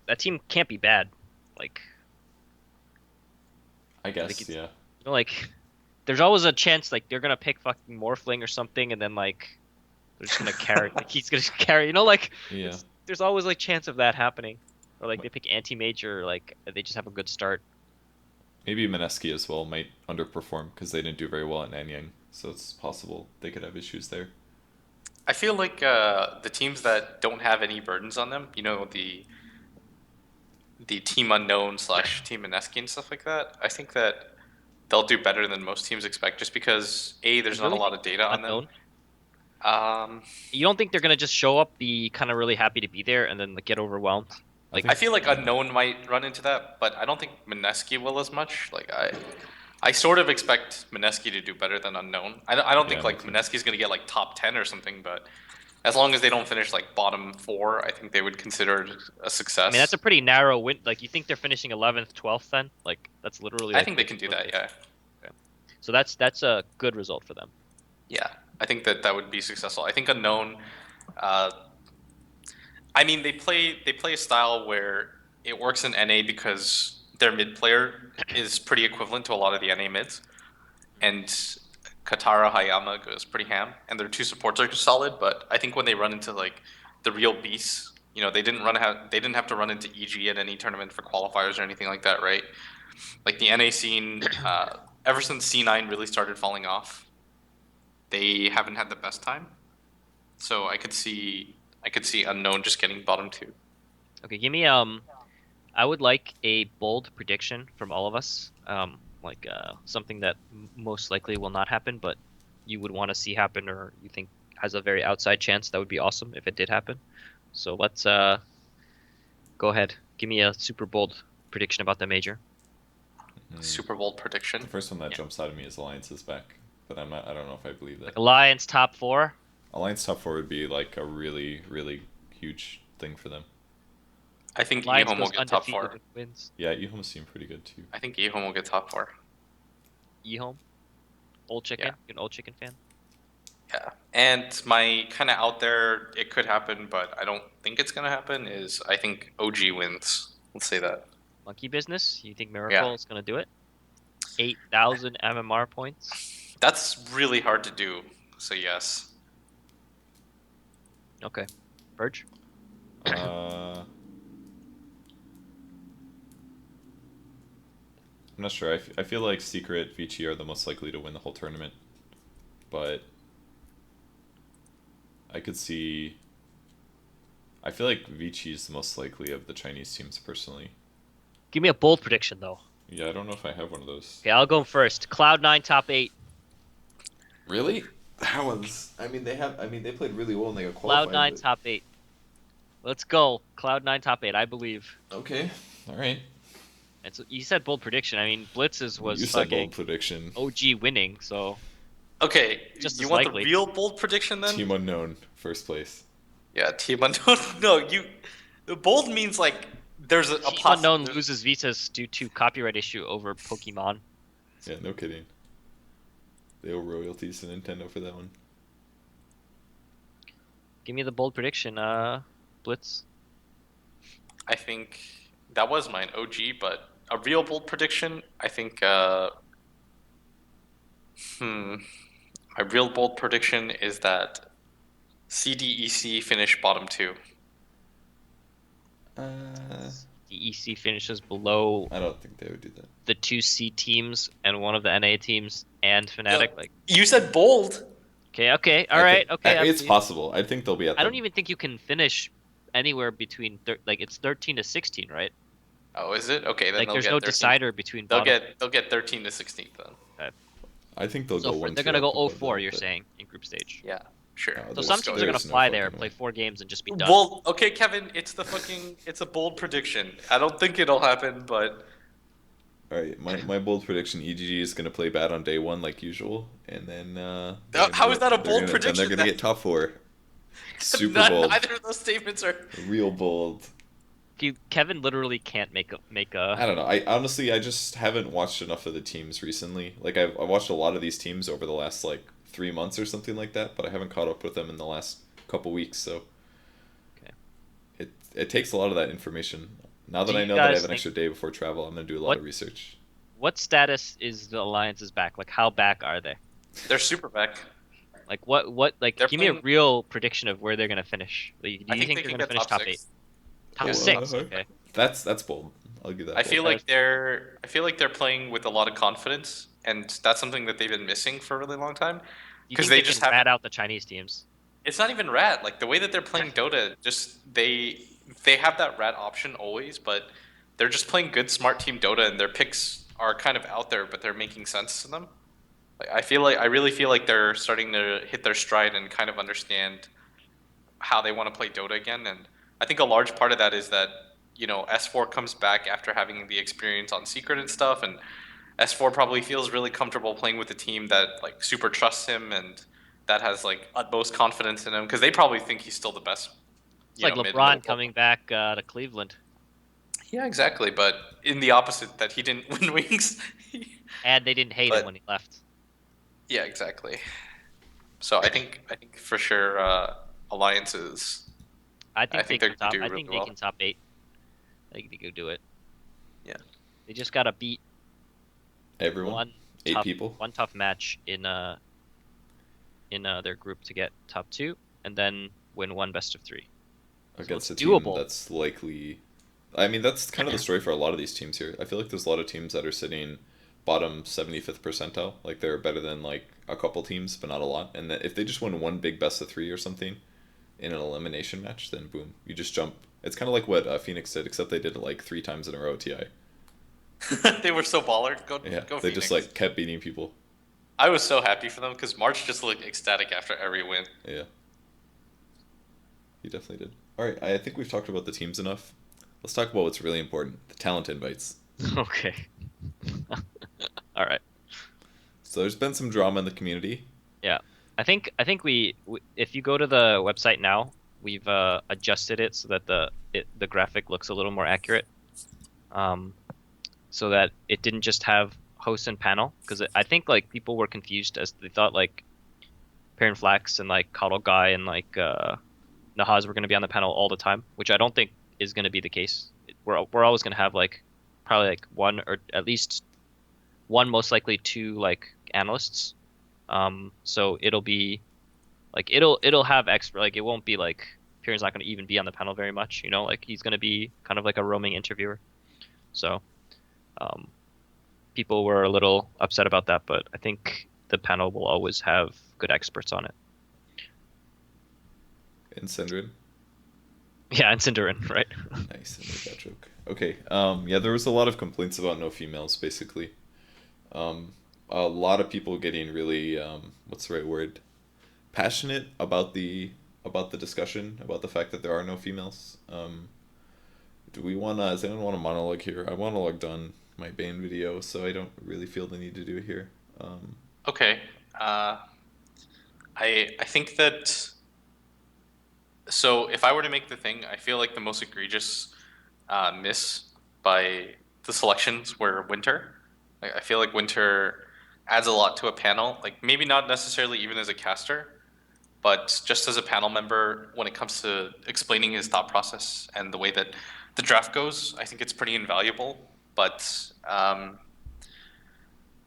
That team can't be bad. Like, I like guess. it's Yeah, like there's always a chance like they're gonna pick fucking Morphling or something, and then like they're just gonna carry. Like he's gonna carry. Like yeah. there's always like chance of that happening, or like they pick Anti-Major, like they just have a good start. Maybe Mineski as well might underperform because they didn't do very well at Nanyang, so it's possible they could have issues there. I feel like the teams that don't have any burdens on them, the Team Unknown / Team Mineski and stuff like that, I think that they'll do better than most teams expect just because, A, there's You not a really lot think of data on them. Unknown? Um, You don't think they're gonna just show up, be kind of really happy to be there, and then like, get overwhelmed? Like, I feel like Unknown might run into that, but I don't think Mineski will as much. Like I sort of expect Mineski to do better than Unknown. I don't think me like too. Mineski's gonna get like top 10 or something, but as long as they don't finish like bottom 4, I think they would consider it a success. I mean, that's a pretty narrow win. Like, you think they're finishing 11th, 12th then? Like, that's literally. I Like, think they can do that. Yeah. Okay. So that's a good result for them. Yeah, I think that would be successful. I think Unknown. Uh, I mean, they play a style where it works in NA because their mid player is pretty equivalent to a lot of the NA mids, and Katara Hayama goes pretty ham, and their two supports are solid. But I think when they run into like the real beasts, they didn't have to run into EG at any tournament for qualifiers or anything like that, right? Like the NA scene, ever since C9 really started falling off, they haven't had the best time. So I could see Unknown just getting bottom 2. Okay, give me I would like a bold prediction from all of us. Like something that most likely will not happen, but you would want to see happen, or you think has a very outside chance. That would be awesome if it did happen. So let's go ahead. Give me a super bold prediction about the major. Super bold prediction. The first one that jumps out of me is Alliance is back, but I don't know if I believe that. Like Alliance top 4. Alliance top 4 would be like a really, really huge thing for them. I think Alliance eHome will goes get top 4. undefeated with wins. Yeah, eHome seem pretty good too. I think eHome will get top 4. eHome, Old Chicken. Yeah. You're an Old Chicken fan. Yeah, and my kind of out there, it could happen, but I don't think it's gonna happen. Is I think OG wins. Let's say that. Monkey Business. You think Miracle is gonna do it? 8,000 MMR points. That's really hard to do. So yes. Okay. Purge. I'm not sure. I feel like Secret, Vici are the most likely to win the whole tournament, but I could see. I feel like Vici is the most likely of the Chinese teams personally. Give me a bold prediction though. Yeah, I don't know if I have one of those. Okay, I'll go first. Cloud9 top 8. Really? That one's. They played really well and they got qualified. Cloud9 top 8. Let's go. Cloud9 top 8. I believe. Okay. All right. And so you said bold prediction. I mean, Blitz's was You said fucking bold prediction. OG winning. So Okay, Just you as want likely. the real bold prediction then? Team unknown, first place. Yeah, Team Unknown. No, the bold means like there's a Team possi- Unknown there's- loses visas due to copyright issue over Pokemon. Yeah, no kidding. They owe royalties to Nintendo for that one. Give me the bold prediction, Blitz. I think that was mine, OG, but a real bold prediction, I think. My real bold prediction is that CDEC finish bottom 2. The EC finishes below I don't think they would do that. the 2C teams and one of the NA teams and Fnatic. Like, You said bold. okay, all I right, think- okay. it's possible. I think they'll be at. I don't even think you can finish anywhere between like it's 13 to 16, right? Oh, is it? Okay, then Like they'll there's get no 13. decider between. They'll bottom. get 13 to 16th then. I think they'll So go one. they're gonna go 0-4. You're saying in group stage. Yeah, Sure. Oh, So some teams are gonna there's no fly there, fucking play way. 4 games, and just be done. Well, okay, Kevin, it's a bold prediction. I don't think it'll happen, but All right, my bold prediction: EGG is gonna play bad on day one like usual, and then how is that a bold they're prediction? gonna get top 4. Super bold, Neither of those statements are. real bold. Kevin literally can't make I a. don't know. I honestly I just haven't watched enough of the teams recently. Like I watched a lot of these teams over the last like 3 months or something like that, but I haven't caught up with them in the last couple weeks. So Okay. it takes a lot of that information. Now that Do I you know that I guys have an extra day before travel, I'm gonna do a lot What- of research. What status is the Alliance's back? Like, how back are they? They're super back. Like, what? Like, They're give me a playing- real prediction of where they're gonna finish. Like, do I you think think they they're can gonna get finish top 8? 6. Top Yeah. 6. Okay. Okay. That's bold. I'll give that. I bold. feel like they're playing with a lot of confidence, and that's something that they've been missing for a really long time. Do you 'Cause think they they just can rat haven't- out the Chinese teams? It's not even rat. Like the way that they're playing Dota, just they have that rat option always, but they're just playing good smart team Dota, and their picks are kind of out there, but they're making sense to them. Like I really feel like they're starting to hit their stride and kind of understand how they want to play Dota again. And I think a large part of that is that S4 comes back after having the experience on Secret and stuff, and S4 probably feels really comfortable playing with a team that like super trusts him and that has like utmost confidence in him because they probably think he's still the best. It's like LeBron coming back to Cleveland, Yeah, exactly. But in the opposite, that he didn't win wings. and they didn't hate him But- when he left. Yeah, exactly. So I think for sure alliances. I think think they they're can gonna top. do I really think they well. can top 8. I think they could do it. Yeah. They just gotta beat Everyone, one 8 tough, people. one tough match in their group to get top 2, and then win one best of 3. Against a it's team doable. that's likely. I mean, that's kind of the story for a lot of these teams here. I feel like there's a lot of teams that are sitting bottom 75th percentile. Like they're better than like a couple teams, but not a lot. And that if they just win one big best of 3 or something in an elimination match, then boom, you just jump. It's kind of like what Phoenix did, except they did it like 3 times in a row at TI. They were so baller. Go Yeah, go they Phoenix. just like kept beating people. I was so happy for them because March just looked ecstatic after every win. Yeah, he definitely did. All right, I think we've talked about the teams enough. Let's talk about what's really important: the talent invites. Okay. All right. So there's been some drama in the community. I think we if you go to the website now, we've adjusted it so that the graphic looks a little more accurate. So that it didn't just have host and panel, because I think like people were confused as they thought like Parent Flax and like Coddle Guy and like Nahaz were going to be on the panel all the time, which I don't think is going to be the case. We're always going to have like probably like one or at least one, most likely 2 like analysts. So it'll be like it'll have extra, like it won't be like Pierre's not going to even be on the panel very much, like he's going to be kind of like a roaming interviewer. So people were a little upset about that, but I think the panel will always have good experts on it. In Syndrin. Yeah, and Cinderin, right? Nice, I made that joke. Okay, yeah, there was a lot of complaints about no females, basically. A lot of people getting really, what's the right word? Passionate about the discussion, about the fact that there are no females. Does anyone want a monologue here? I monologued on my Bane video, so I don't really feel the need to do it here. Okay. I think that. So if I were to make the thing, I feel like the most egregious miss by the selections were Winter. I feel like Winter adds a lot to a panel. Like maybe not necessarily even as a caster, but just as a panel member when it comes to explaining his thought process and the way that the draft goes, I think it's pretty invaluable. But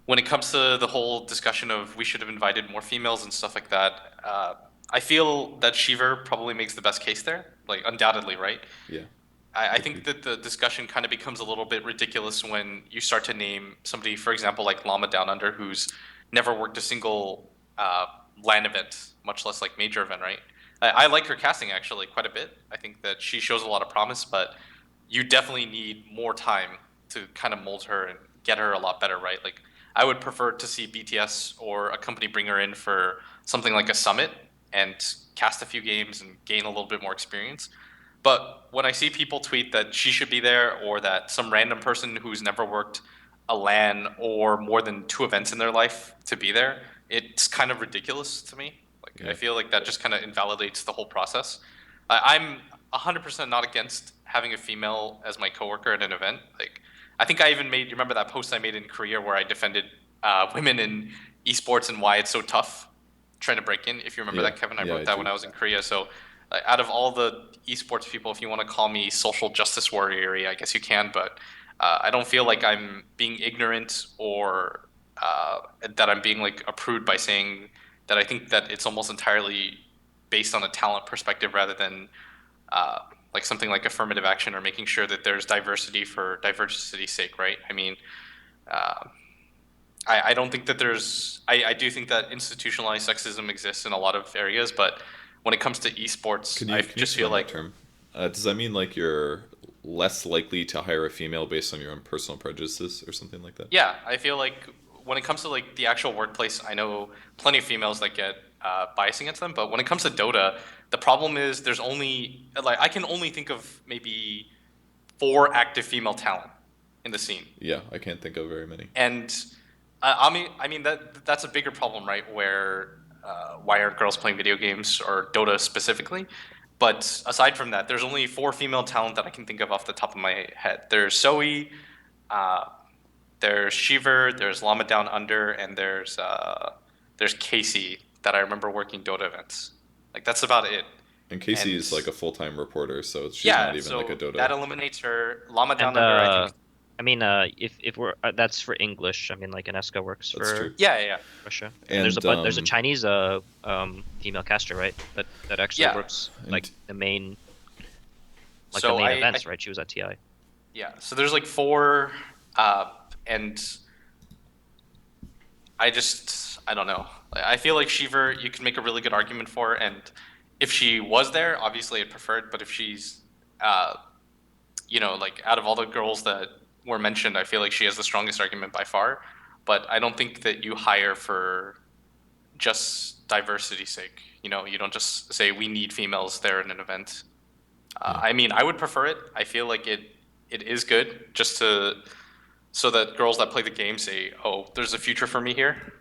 when it comes to the whole discussion of we should have invited more females and stuff like that, I feel that Shiver probably makes the best case there, like undoubtedly, right? Yeah. I think that the discussion kind of becomes a little bit ridiculous when you start to name somebody, for example, like Llama Down Under, who's never worked a single LAN event, much less like major event, right? I like her casting actually quite a bit. I think that she shows a lot of promise, but you definitely need more time to kind of mold her and get her a lot better, right? Like I would prefer to see BTS or a company bring her in for something like a summit and cast a few games and gain a little bit more experience. But when I see people tweet that she should be there, or that some random person who's never worked a LAN or more than 2 events in their life to be there, it's kind of ridiculous to me. Like, Yeah. I feel like that just kind of invalidates the whole process. I'm 100% not against having a female as my coworker at an event. Like, I think I even made, you remember that post I made in Korea where I defended women in esports and why it's so tough trying to break in? If you remember Yeah. that, Kevin, I Yeah, wrote I that do. when I was in Korea. So out of all the esports people, if you want to call me social justice warrior, I guess you can, but I don't feel like I'm being ignorant or that I'm being like approved by saying that. I think that it's almost entirely based on a talent perspective rather than like something like affirmative action or making sure that there's diversity for diversity's sake, right? I mean, uh, I don't think that I do think that institutionalized sexism exists in a lot of areas, but when it comes to esports, Can I you just feel define that like, term? Does that mean like you're less likely to hire a female based on your own personal prejudices or something like that? yeah, I feel like when it comes to like the actual workplace, I know plenty of females that get bias against them, but when it comes to Dota, the problem is there's only like I can only think of maybe 4 active female talent in the scene. Yeah, I can't think of very many. And I mean that's a bigger problem, right? Where why aren't girls playing video games or Dota specifically? But aside from that, there's only 4 female talent that I can think of off the top of my head. There's Zoe, uh, there's Shiver, there's Llama Down Under, and there's Casey that I remember working Dota events. Like that's about it. And Casey And is like a full-time reporter, so she's yeah, not even like a so Dota. that eliminates her. Llama Down And Under, I think. I mean, if we're that's for English. I mean, like Aneska works That's for true. Yeah. Russia. And, There's a Chinese female caster, right? That actually Yeah. works And- like the main So the main I- events, right? She was at TI. Yeah, so there's like 4, and I don't know. I feel like Shiver, you can make a really good argument for, and if she was there, obviously I'd prefer it, but if she's, like out of all the girls that were mentioned, I feel like she has the strongest argument by far, but I don't think that you hire for just diversity's sake. You don't just say we need females there in an event. I mean, I would prefer it. I feel like it is good just so that girls that play the game say, "Oh, there's a future for me here."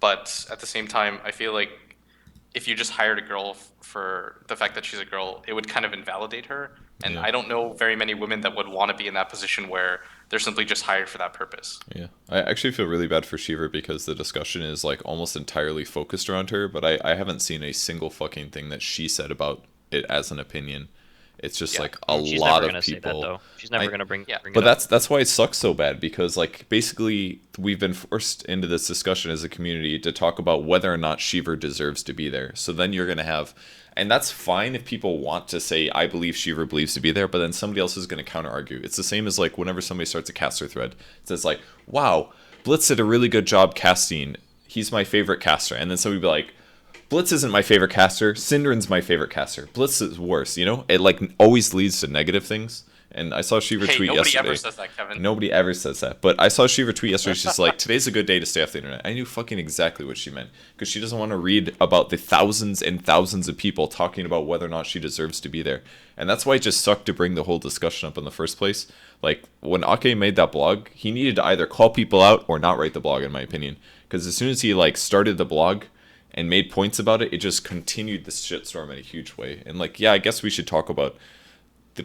But at the same time, I feel like if you just hired a girl for the fact that she's a girl, it would kind of invalidate her. And Yeah. I don't know very many women that would want to be in that position where they're simply just hired for that purpose. Yeah, I actually feel really bad for Shiver because the discussion is like almost entirely focused around her, but I haven't seen a single fucking thing that she said about it as an opinion. It's just Yeah. like a She's lot never of gonna say that people. though. She's never I- gonna bring. Yeah. bring But it up. that's why it sucks so bad because like basically we've been forced into this discussion as a community to talk about whether or not Shiver deserves to be there. So then you're gonna have, and that's fine if people want to say I believe Shiver believes to be there, but then somebody else is gonna counter argue. It's the same as like whenever somebody starts a caster thread, it says like, wow, Blitz did a really good job casting. He's my favorite caster, and then somebody be like, Blitz isn't my favorite caster. Syndren's my favorite caster. Blitz is worse. It like always leads to negative things. And I saw Shiver Hey, tweet nobody yesterday. ever says that, Kevin. Nobody ever says that. But I saw Shiver tweet yesterday. She's like, today's a good day to stay off the internet. I knew fucking exactly what she meant. Because she doesn't want to read about the thousands and thousands of people talking about whether or not she deserves to be there. And that's why it just sucked to bring the whole discussion up in the first place. Like, when Ake made that blog, he needed to either call people out or not write the blog, in my opinion. Because as soon as he, like, started the blog and made points about it, it just continued this shitstorm in a huge way. And, like, yeah, I guess we should talk about the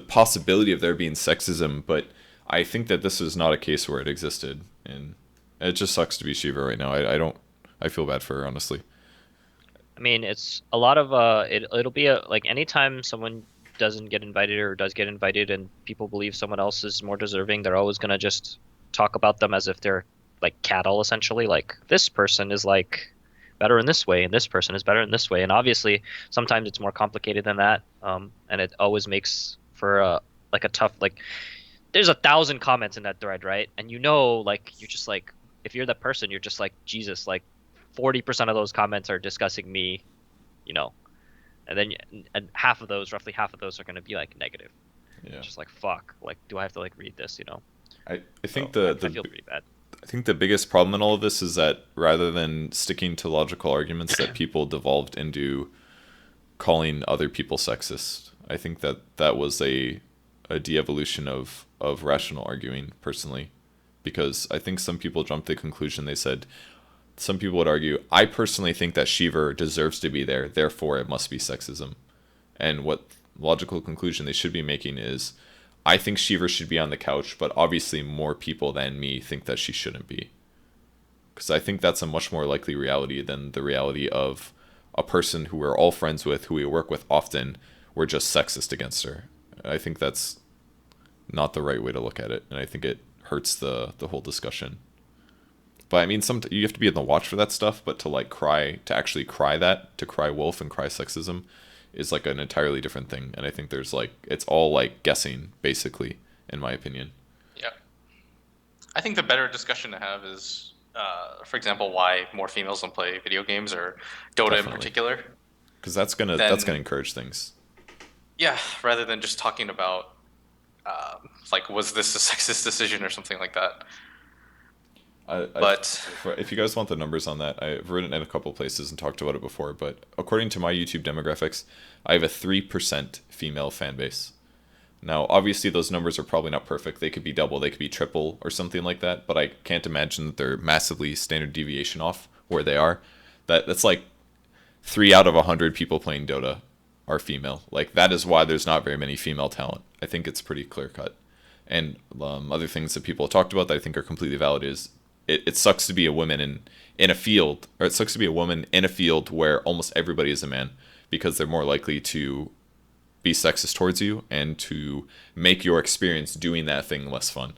possibility of there being sexism, but I think that this is not a case where it existed, and it just sucks to be Shiva right now. I feel bad for her, honestly. I mean, it's a lot of it'll be like anytime someone doesn't get invited or does get invited and people believe someone else is more deserving, they're always gonna just talk about them as if they're like cattle, essentially. Like, this person is like better in this way and this person is better in this way, and obviously sometimes it's more complicated than that, and it always makes for a tough, like, there's 1,000 comments in that thread, right? And like, you're just like, if you're that person, you're just like, Jesus, like 40% of those comments are discussing me, and then and roughly half of those are going to be like negative. Yeah. Just like, fuck, like, do I have to like read this? I think So I the feel pretty bad. I think the biggest problem in all of this is that rather than sticking to logical arguments, that people devolved into calling other people sexist. I think that that was a de-evolution of rational arguing, personally, because I think some people jumped to the conclusion. They said, some people would argue, I personally think that Shiver deserves to be there, therefore it must be sexism. And what logical conclusion they should be making is, I think Shiver should be on the couch, but obviously more people than me think that she shouldn't be. Because I think that's a much more likely reality than the reality of a person who we're all friends with, who we work with often, we're just sexist against her. I think that's not the right way to look at it, and I think it hurts the whole discussion. But I mean, you have to be on the watch for that stuff, but to actually cry that, to cry wolf and cry sexism, is like an entirely different thing. And I think there's it's all like guessing, basically, in my opinion. Yeah. I think the better discussion to have is, for example, why more females don't play video games, or Dota Definitely. in particular. Because that's gonna encourage things. Yeah, rather than just talking about, was this a sexist decision or something like that. If you guys want the numbers on that, I've written it in a couple places and talked about it before, but according to my YouTube demographics, I have a 3% female fan base. Now, obviously, those numbers are probably not perfect. They could be double, they could be triple, or something like that, but I can't imagine that they're massively standard deviation off where they are. That's like 3 out of 100 people playing Dota are female. That is why there's not very many female talent. I think it's pretty clear-cut. And other things that people have talked about that I think are completely valid is, it sucks to be a woman in a field, or it sucks to be a woman in a field where almost everybody is a man, because they're more likely to be sexist towards you and to make your experience doing that thing less fun.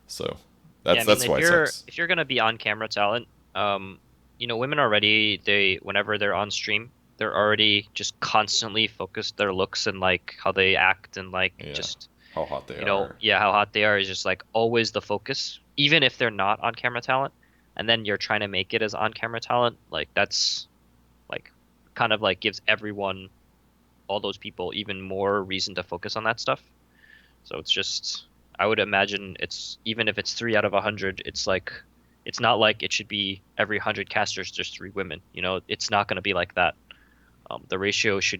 So that's why it sucks. If you're gonna be on camera talent, women already, whenever they're on stream, they're already just constantly focused their looks and how they act and just how hot they are. How hot they are is just always the focus, even if they're not on camera talent. And then you're trying to make it as on camera talent, that's kind of gives everyone, all those people, even more reason to focus on that stuff. So it's just, I would imagine even if it's 3 out of 100, it's not like it should be every 100 casters just 3 women. It's not going to be like that. The ratio is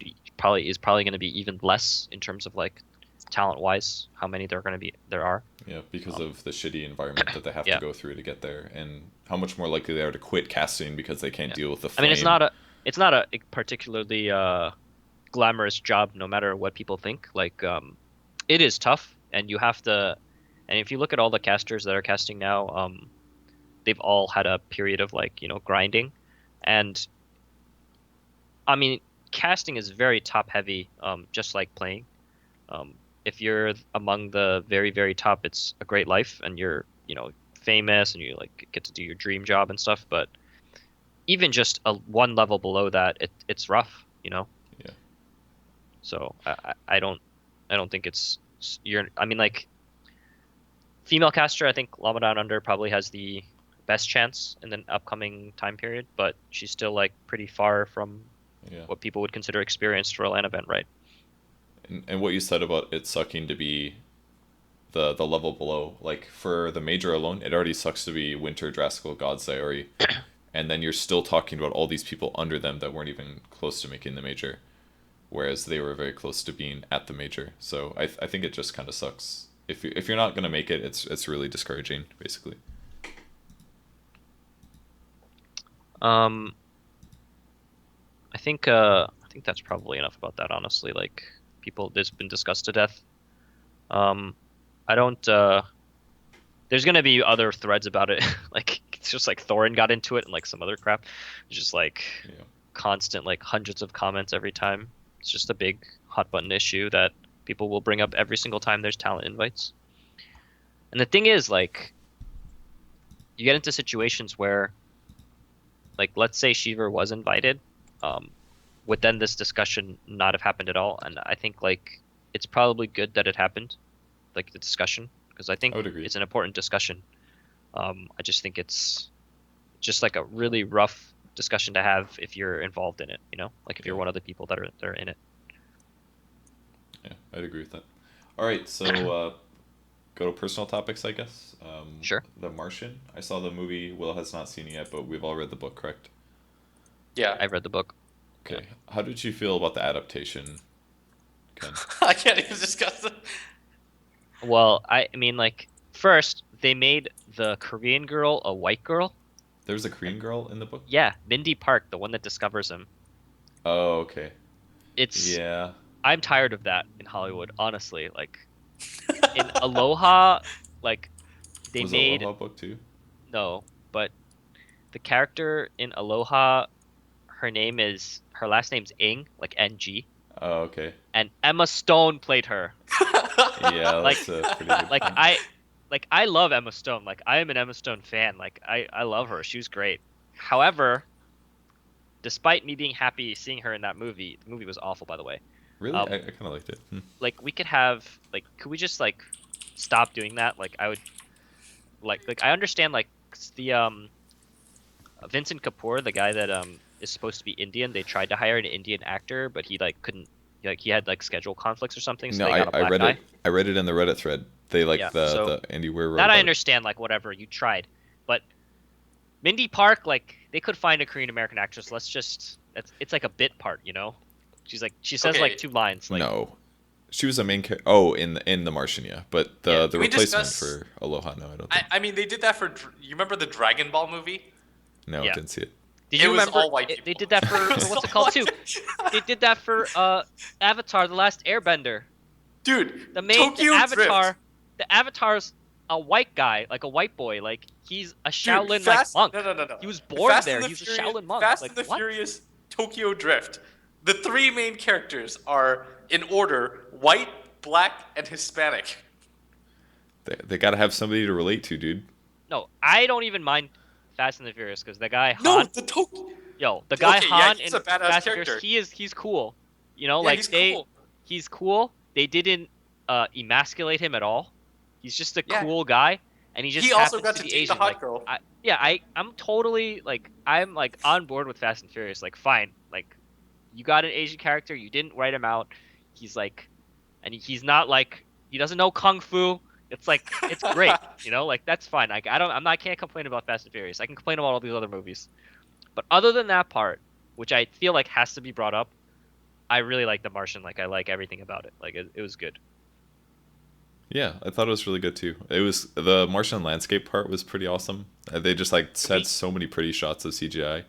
probably going to be even less in terms of talent wise, how many there are. Yeah, because of the shitty environment that they have to go through to get there, and how much more likely they are to quit casting because they can't deal with the flame. I mean, it's not a particularly glamorous job, no matter what people think. It is tough, and you have to. And if you look at all the casters that are casting now, they've all had a period of grinding, and I mean, casting is very top heavy, just like playing. If you're among the very, very top, it's a great life, and you're famous, and you get to do your dream job and stuff. But even just one level below that, it's rough, Yeah. So I don't think female caster. I think Lama Down Under probably has the best chance in the upcoming time period, but she's still pretty far from what people would consider experienced for a LAN event, right? And what you said about it sucking to be the level below, for the major alone, it already sucks to be Winter, Draskell, God, Sayori, and then you're still talking about all these people under them that weren't even close to making the major, whereas they were very close to being at the major. So I think it just kind of sucks. If you're not gonna make it, it's really discouraging, basically. I think that's probably enough about that, honestly. This been discussed to death. I don't. There's gonna be other threads about it. It's just Thorin got into it and some other crap. It's just constant hundreds of comments every time. It's just a big hot button issue that people will bring up every single time there's talent invites. And the thing is, you get into situations where, let's say Shiver was invited, would then this discussion not have happened at all? And I think it's probably good that it happened, the discussion, because I think it's an important discussion. I just think it's just a really rough discussion to have if you're involved in it, if you're one of the people that are in it. Yeah, I'd agree with that. All right, so go to personal topics, I guess. Sure. The Martian. I saw the movie. Will has not seen it yet, but we've all read the book, correct? Yeah. I read the book. Okay. How did you feel about the adaptation, Ken? I can't even discuss it. Well, I mean, like, first they made the Korean girl a white girl. There's a Korean girl in the book? Yeah, Mindy Park, the one that discovers him. Oh, okay. It's Yeah. I'm tired of that in Hollywood, honestly. Like in Aloha, like they Was made Aloha book too? no, but the character in Aloha, her last name's Ing, like NG, Oh, okay. and Emma Stone played her. Yeah, Like- that's a pretty good Like point. I love Emma Stone. Like I am an Emma Stone fan. Like I love her. She was great. However, despite me being happy seeing her in that movie, the movie was awful, by the way. Really? um, I kind of liked it. Like we could have could we just like stop doing that? Like I would like I understand like the Vincent Kapoor, the guy that is supposed to be Indian. They tried to hire an Indian actor, but he like couldn't. Like he had like schedule conflicts or something. So No, they got a I black read guy. it. I read it in the Reddit thread. They like Yeah, the so Andy Weir wrote That about I it. understand. Like whatever you tried, but Mindy Park, like they could find a Korean American actress. Let's just it's like a bit part, you know. She says Okay. like 2 lines. Like No, she was a main character. Oh, in the Martian, yeah. But the Yeah. the Can we replacement discuss- for Aloha, no, I don't think. I mean, they did that for. You remember the Dragon Ball movie? No, Yeah. I didn't see it. did It you was remember? all white They people. did that for It was what's it all called too? white- They did that for Avatar: The Last Airbender. Dude, The main Tokyo the Avatar, Drift. the Avatar's a white guy, like a white boy, like he's a Dude, Shaolin Fast- like monk. No. He was born Fast there. and the He's a Furious- Shaolin monk. Fast Like, and the what? Furious Tokyo Drift. The 3 main characters are, in order, white, black, and Hispanic. They got to have somebody to relate to, dude. No, I don't even mind Fast and the Furious because the guy Han, No, the Tokyo. the guy Okay, yeah, Han he's in a badass Fast and Furious, character. he's cool. You know, Yeah, like he's they cool. he's cool. They didn't emasculate him at all. He's just a Yeah. cool guy, and he just He also happens got to to be date Asian. the hot like, girl. I'm totally like I'm like on board with Fast and Furious. Like fine, like you got an Asian character, you didn't write him out. He's like, and he's not like he doesn't know kung fu. It's like it's great, you know, like that's fine. Like I can't complain about Fast and Furious. I can complain about all these other movies, but other than that part, which I feel like has to be brought up, I really like The Martian. Like I like everything about it. Like it was good. Yeah, I thought it was really good too. It was the Martian landscape part was pretty awesome. They just like had so many pretty shots of CGI.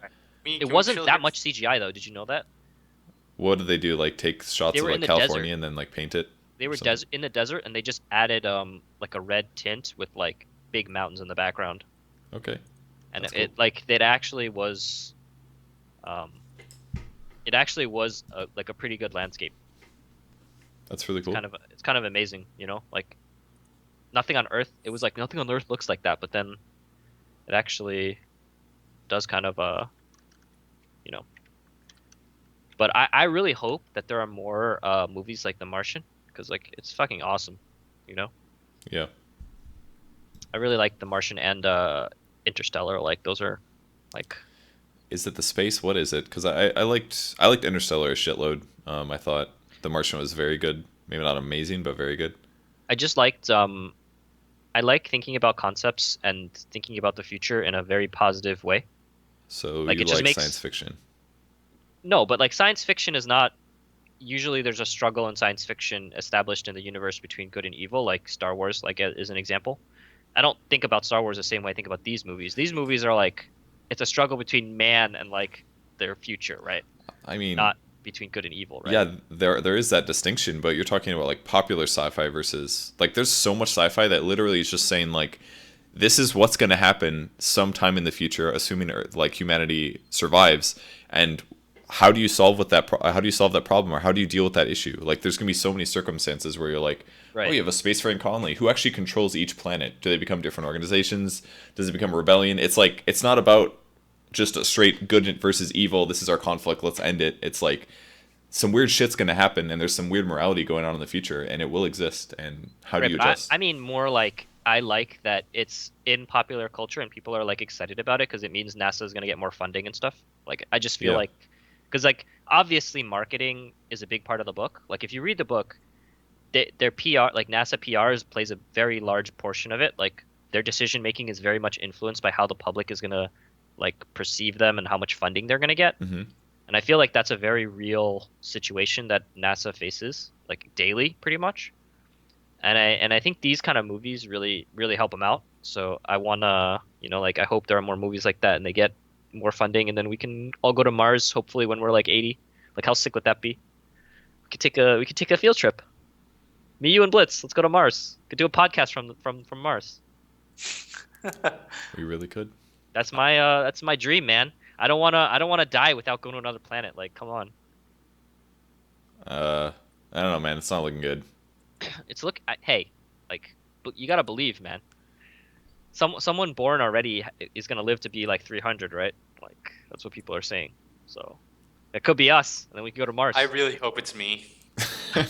It wasn't that much CGI though. Did you know that? What did they do? Like take shots They of were like in the California desert. and then like paint it? They were something. in the desert, and they just added like a red tint with like big mountains in the background, Okay. and That's it cool. like it actually was like a pretty good landscape. That's really cool. It's kind of amazing, you know, like nothing on Earth. It was like nothing on Earth looks like that, but then it actually does kind of you know. But I really hope that there are more movies like The Martian, because like it's fucking awesome, you know. Yeah. I really like The Martian and Interstellar. Like those are like Is it the space? What is it? Because I liked Interstellar a shitload. I thought The Martian was very good. Maybe not amazing, but very good. I just liked I like thinking about concepts and thinking about the future in a very positive way. So Like, you it just like makes- science fiction? No, but like science fiction is not usually there's a struggle in science fiction established in the universe between good and evil, like Star Wars, like is an example. I don't think about Star Wars the same way I think about these movies. These movies are like it's a struggle between man and like their future, right? I mean, Not between good and evil, right? yeah, there is that distinction, but you're talking about like popular sci-fi versus like there's so much sci-fi that literally is just saying like this is what's going to happen sometime in the future, assuming like humanity survives, and how do you solve that problem, or how do you deal with that issue? Like there's going to be so many circumstances where you're like, Right. oh, you have a spacefaring colony. Who actually controls each planet? Do they become different organizations? Does it become a rebellion? It's like it's not about just a straight good versus evil. This is our conflict. Let's end it. It's like some weird shit's going to happen, and there's some weird morality going on in the future, and it will exist. And how do Right, you but adjust? I mean more like I like that it's in popular culture and people are like excited about it because it means NASA is going to get more funding and stuff. Like I just feel Yeah. like because like obviously marketing is a big part of the book. Like if you read the book, their PR, like NASA PRs, plays a very large portion of it. Like their decision making is very much influenced by how the public is gonna like perceive them and how much funding they're gonna get. Mm-hmm. And I feel like that's a very real situation that NASA faces like daily, pretty much. And I think these kind of movies really help them out. So I wanna, like I hope there are more movies like that and they get more funding and then we can all go to Mars hopefully when we're like 80. Like how sick would that be? We could take a field trip. Me, you, and Blitz. Let's go to Mars. Could do a podcast from Mars. We really could. That's my dream, man. I don't wanna die without going to another planet. Like, come on. I don't know, man. It's not looking good. Hey, like, but you gotta believe, man. Someone born already is gonna live to be like 300, right? Like that's what people are saying. So it could be us, and then we can go to Mars. I really hope it's me. So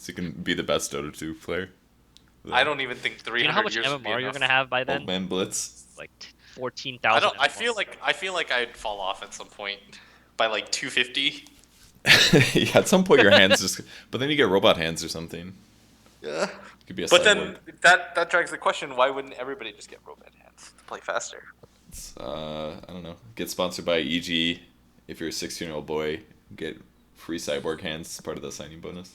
you can be the best Dota 2 player. I don't even think Do you 300 know how much years would be MMR you're enough. gonna have by then? Old man Blitz. Like 14,000. I feel like I'd fall off at some point by like 250. Yeah, at some point your hands just. But then you get robot hands or something. Yeah. Could be a But cyborg. then that drags the question: why wouldn't everybody just get robot hands to play faster? It's, I don't know. Get sponsored by EG. If you're a 16-year-old boy, get free cyborg hands, part of the signing bonus.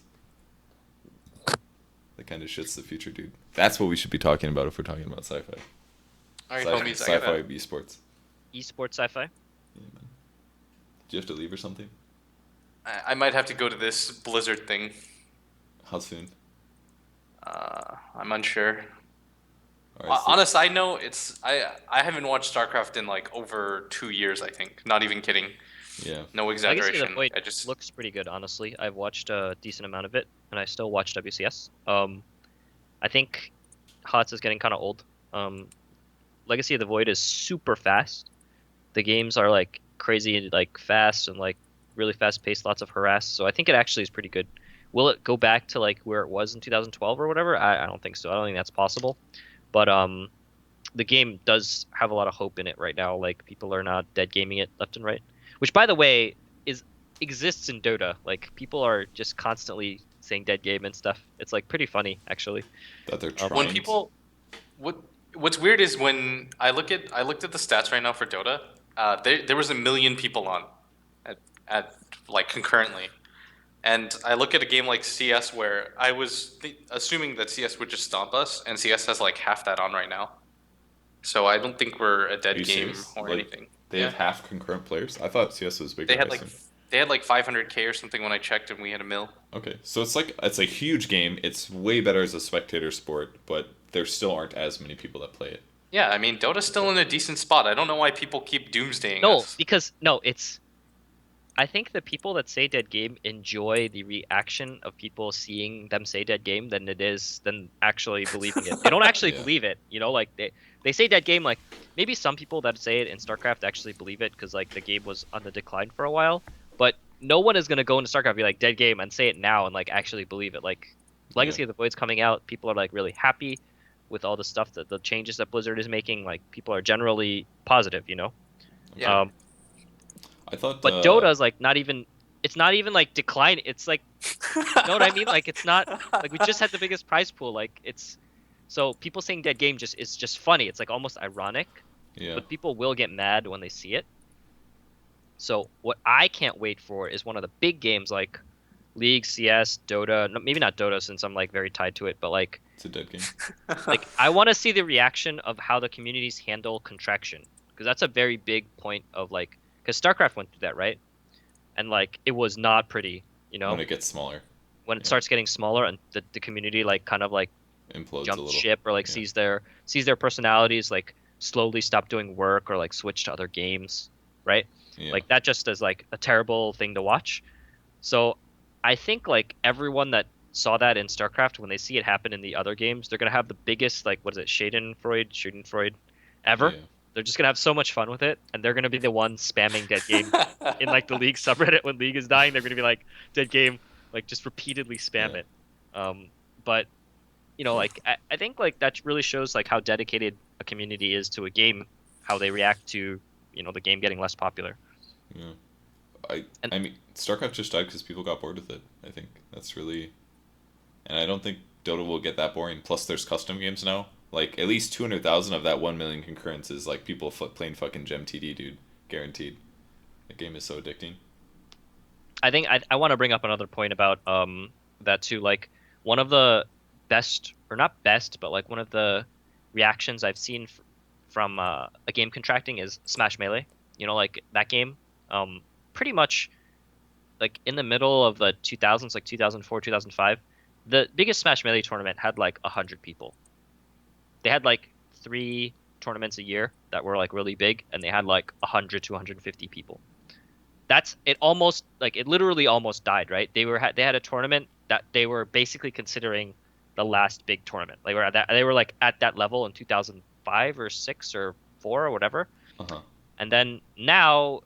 That kind of shit's the future, dude. That's what we should be talking about if we're talking about sci-fi. All right, homies, I Sci-fi gotta. esports. Esports sci-fi. Yeah, man. Do you have to leave or something? I might have to go to this Blizzard thing. How soon? I'm unsure. All right, so On a side note, I haven't watched StarCraft in like over 2 years. I think. Not even kidding. yeah. No Legacy of exaggeration. the Void I just looks pretty good, honestly. I've watched a decent amount of it, and I still watch WCS. I think HOTS is getting kind of old. Legacy of the Void is super fast. The games are like crazy, like fast and like really fast paced, lots of harass. So I think it actually is pretty good. Will it go back to like where it was in 2012 or whatever? I don't think so. I don't think that's possible. But the game does have a lot of hope in it right now. Like people are not dead gaming it left and right. Which, by the way, exists in Dota. Like people are just constantly saying dead game and stuff. It's like pretty funny actually. That they're trying. when people, what's weird is when I looked at the stats right now for Dota. There was 1 million people on, at like concurrently, and I look at a game like CS where I was assuming that CS would just stomp us, and CS has like half that on right now. So I don't think we're a Are dead you game serious? or Like, anything. They have half concurrent players. I thought CS was bigger. They had I like assume. 500K or something when I checked, and we had 1 mil. Okay, so it's a huge game. It's way better as a spectator sport, but there still aren't as many people that play it. Yeah, I mean Dota's still in a decent spot. I don't know why people keep doomsdaying No, us. because it's. I think the people that say dead game enjoy the reaction of people seeing them say dead game than actually believing it. They don't actually Yeah. believe it, like they say dead game. Like maybe some people that say it in StarCraft actually believe it because like the game was on the decline for a while. But no one is gonna go into StarCraft and be like dead game and say it now and like actually believe it. Like Legacy of the Void's coming out, people are like really happy with all the stuff that the changes that Blizzard is making. Like people are generally positive, Yeah. I thought. But Dota's like not even. It's not even like decline. It's like, you know what I mean? Like it's not like we just had the biggest prize pool. Like it's so people saying dead game is just funny. It's like almost ironic. Yeah. But people will get mad when they see it. So what I can't wait for is one of the big games like League, CS, Dota. Maybe not Dota since I'm like very tied to it, but like It's a dead game. like I want to see the reaction of how the communities handle contraction because that's a very big point of like because StarCraft went through that, right? And like it was not pretty, When it gets smaller, when it starts getting smaller and the community like kind of like implodes a jumps little. ship or like sees their personalities like slowly stop doing work or like switch to other games, right? Yeah. Like that just is like a terrible thing to watch. So I think like everyone that saw that in StarCraft, when they see it happen in the other games, they're gonna have the biggest like what is it, Schadenfreude ever. Yeah. They're just gonna have so much fun with it, and they're gonna be the ones spamming dead game in like the League subreddit when League is dying. They're gonna be like dead game, like just repeatedly spam it. But like I think like that really shows like how dedicated a community is to a game, how they react to the game getting less popular. Yeah. I mean, StarCraft just died because people got bored with it. I think that's really and I don't think Dota will get that boring. Plus, there's custom games now. Like at least 200,000 of that 1 million concurrents is like people playing fucking Gem TD, dude. Guaranteed. The game is so addicting. I think I want to bring up another point about that too. Like one of the best, or not best, but like one of the reactions I've seen from a game contracting is Smash Melee. You know, like that game, pretty much like in the middle of the 2000s, like 2004, 2005, the biggest Smash Melee tournament had like 100 people. They had like 3 tournaments a year that were like really big, and they had like 100 to 150 people. That's it. Almost like it literally almost died, right? They had a tournament that they were basically considering the last big tournament. They were like at that level in 2005 or 6 or 4 or whatever. Uh-huh. And then now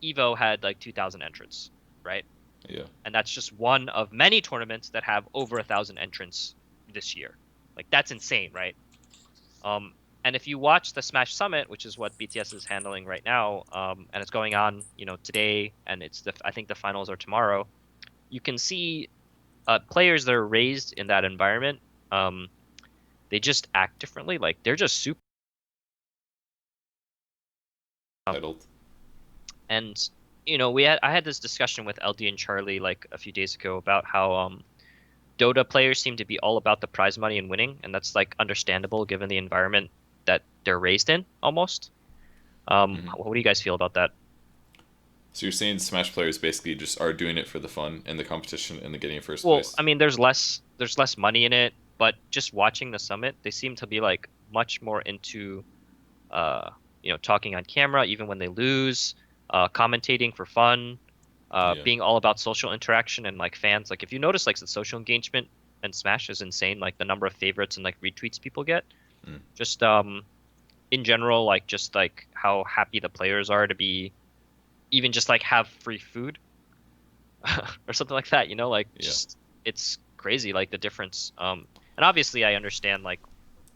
Evo had like 2,000 entrants, right? Yeah. And that's just one of many tournaments that have over 1,000 entrants this year. Like that's insane, right? And if you watch the Smash Summit, which is what BTS is handling right now, and it's going on, today, and I think the finals are tomorrow, you can see players that are raised in that environment. They just act differently. Like they're just super. Titled. And I had this discussion with LD and Charlie like a few days ago about how Dota players seem to be all about the prize money and winning, and that's like understandable given the environment that they're raised in almost. What do you guys feel about that? So you're saying Smash players basically just are doing it for the fun and the competition and the getting first Well, place? I mean, there's less money in it, but just watching the summit, they seem to be like much more into talking on camera even when they lose, commentating for fun, being all about social interaction and like fans. Like if you notice, like the social engagement and Smash is insane. Like the number of favorites and like retweets people get. Just in general, like just like how happy the players are to be, even just like have free food or something like that. Just it's crazy, like the difference. And obviously, I understand like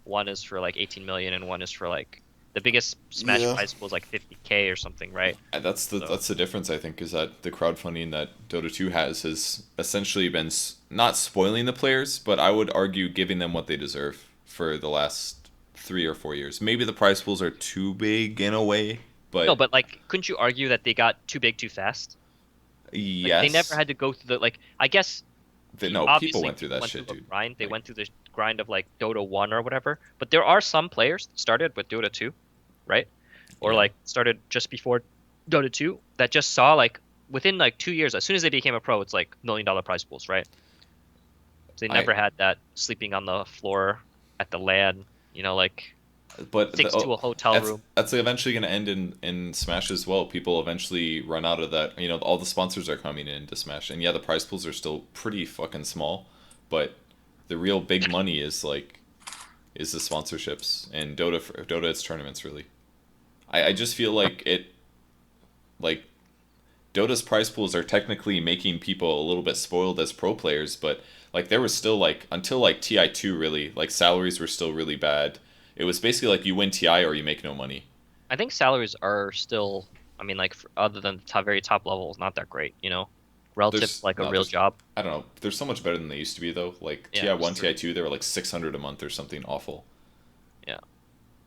one is for like 18 million and one is for like the biggest Smash prize pool is like 50K or something, right? And that's the difference, I think, is that the crowdfunding that Dota 2 has essentially been not spoiling the players, but I would argue giving them what they deserve for the last 3 or 4 years. Maybe the prize pools are too big in a way, but no, but like, couldn't you argue that they got too big too fast? Yes. Like, they never had to go through the I guess. People went through that shit, dude. Grind. They went through the grind of like Dota 1 or whatever. But there are some players that started with Dota 2, right? Or like started just before Dota 2 that just saw like within like 2 years, as soon as they became a pro, it's like $1 million prize pools, right? So they never had that sleeping on the floor at the LAN, but to a hotel room. That's eventually going to end in Smash as well. People eventually run out of that. All the sponsors are coming into Smash, and yeah, the prize pools are still pretty fucking small, but the real big money is the sponsorships, and Dota it's tournaments really. I just feel like Dota's prize pools are technically making people a little bit spoiled as pro players, but like there was still like until like TI2 really, like salaries were still really bad. It was basically like you win TI or you make no money. I think salaries are still, I mean, like other than the very top levels, not that great, relative to like a real job. I don't know. They're so much better than they used to be though. Like TI1, TI2, they were like 600 a month or something awful. Yeah.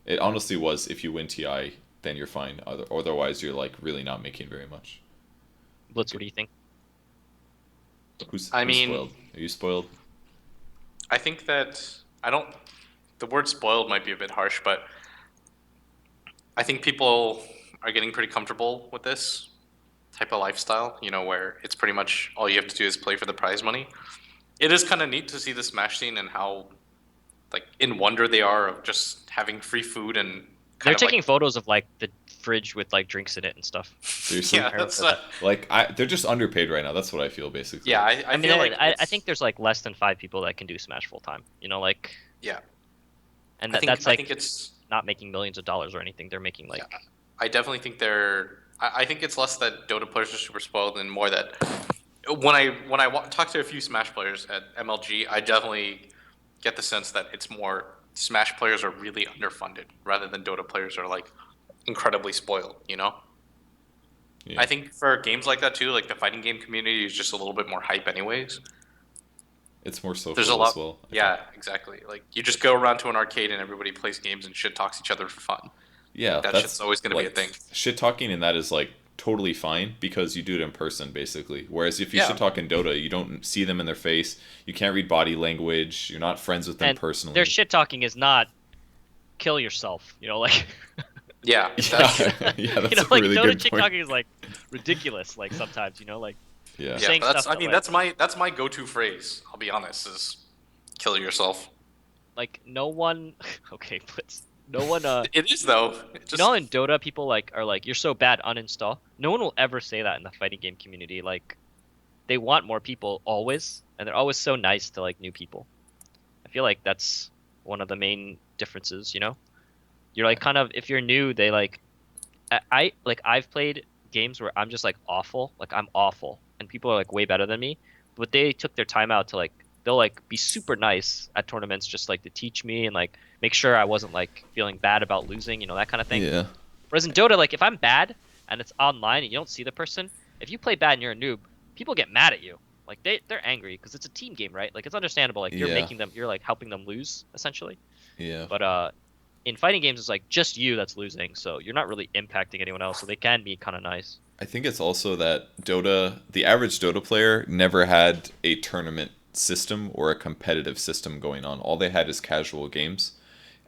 It honestly was. If you win TI, then you're fine. Otherwise, you're like really not making very much. Blitz, what do you think? Who's spoiled? Are you spoiled? I think that the word spoiled might be a bit harsh, but I think people are getting pretty comfortable with this type of lifestyle, where it's pretty much all you have to do is play for the prize money. It is kind of neat to see the Smash scene and how, like, in wonder they are of just having free food and they're taking photos of like the fridge with like drinks in it and stuff. Seriously? Yeah, that's they're just underpaid right now. That's what I feel basically. Yeah, I mean, I think there's like less than 5 people that can do Smash full time. Yeah. And that's like, I think it's not making millions of dollars or anything. They're making like. Yeah, I definitely think I think it's less that Dota players are super spoiled and more that when I talk to a few Smash players at MLG, I definitely get the sense that it's more Smash players are really underfunded rather than Dota players are like incredibly spoiled. Yeah. I think for games like that too, like the fighting game community is just a little bit more hype, anyways. It's more There's a social lot. as well. Yeah, exactly. Like you just go around to an arcade and everybody plays games and shit talks each other for fun. Like Yeah, that shit's that's always gonna be a like thing. shit talking, and that is like totally fine because you do it in person, basically. Whereas if you Yeah. shit talk in Dota, you don't see them in their face, you can't read body language, you're not friends with them And their personally. shit talking is not kill yourself. You know, like Yeah, that's Yeah, yeah, you that's know, a like really Dota good shit point. talking is like ridiculous. Like sometimes, you know, like Yeah. you're yeah. saying But that's stuff I that mean like that's my go-to phrase. I'll be honest. Is kill yourself. no one. Okay, but no one. It is though. It You know, just how in Dota, people like are like, "You're so bad, uninstall." No one will ever say that in the fighting game community. Like, they want more people always, and they're always so nice to like new people. I feel like that's one of the main differences. You know, you're like kind of if you're new, they like like I've played games where I'm just like awful, like I'm awful, and people are like way better than me, but they took their time out to like they'll like be super nice at tournaments just like to teach me and like make sure I wasn't like feeling bad about losing, you know, that kind of thing. Yeah. Whereas in Dota, like if I'm bad and it's online and you don't see the person, if you play bad and you're a noob, people get mad at you. Like they're angry because it's a team game, right? Like it's understandable. Like Yeah. you're like helping them lose essentially. Yeah. But in fighting games, it's like just you that's losing, so you're not really impacting anyone else. So they can be kind of nice. I think it's also that Dota, the average Dota player never had a tournament system or a competitive system going on. All they had is casual games.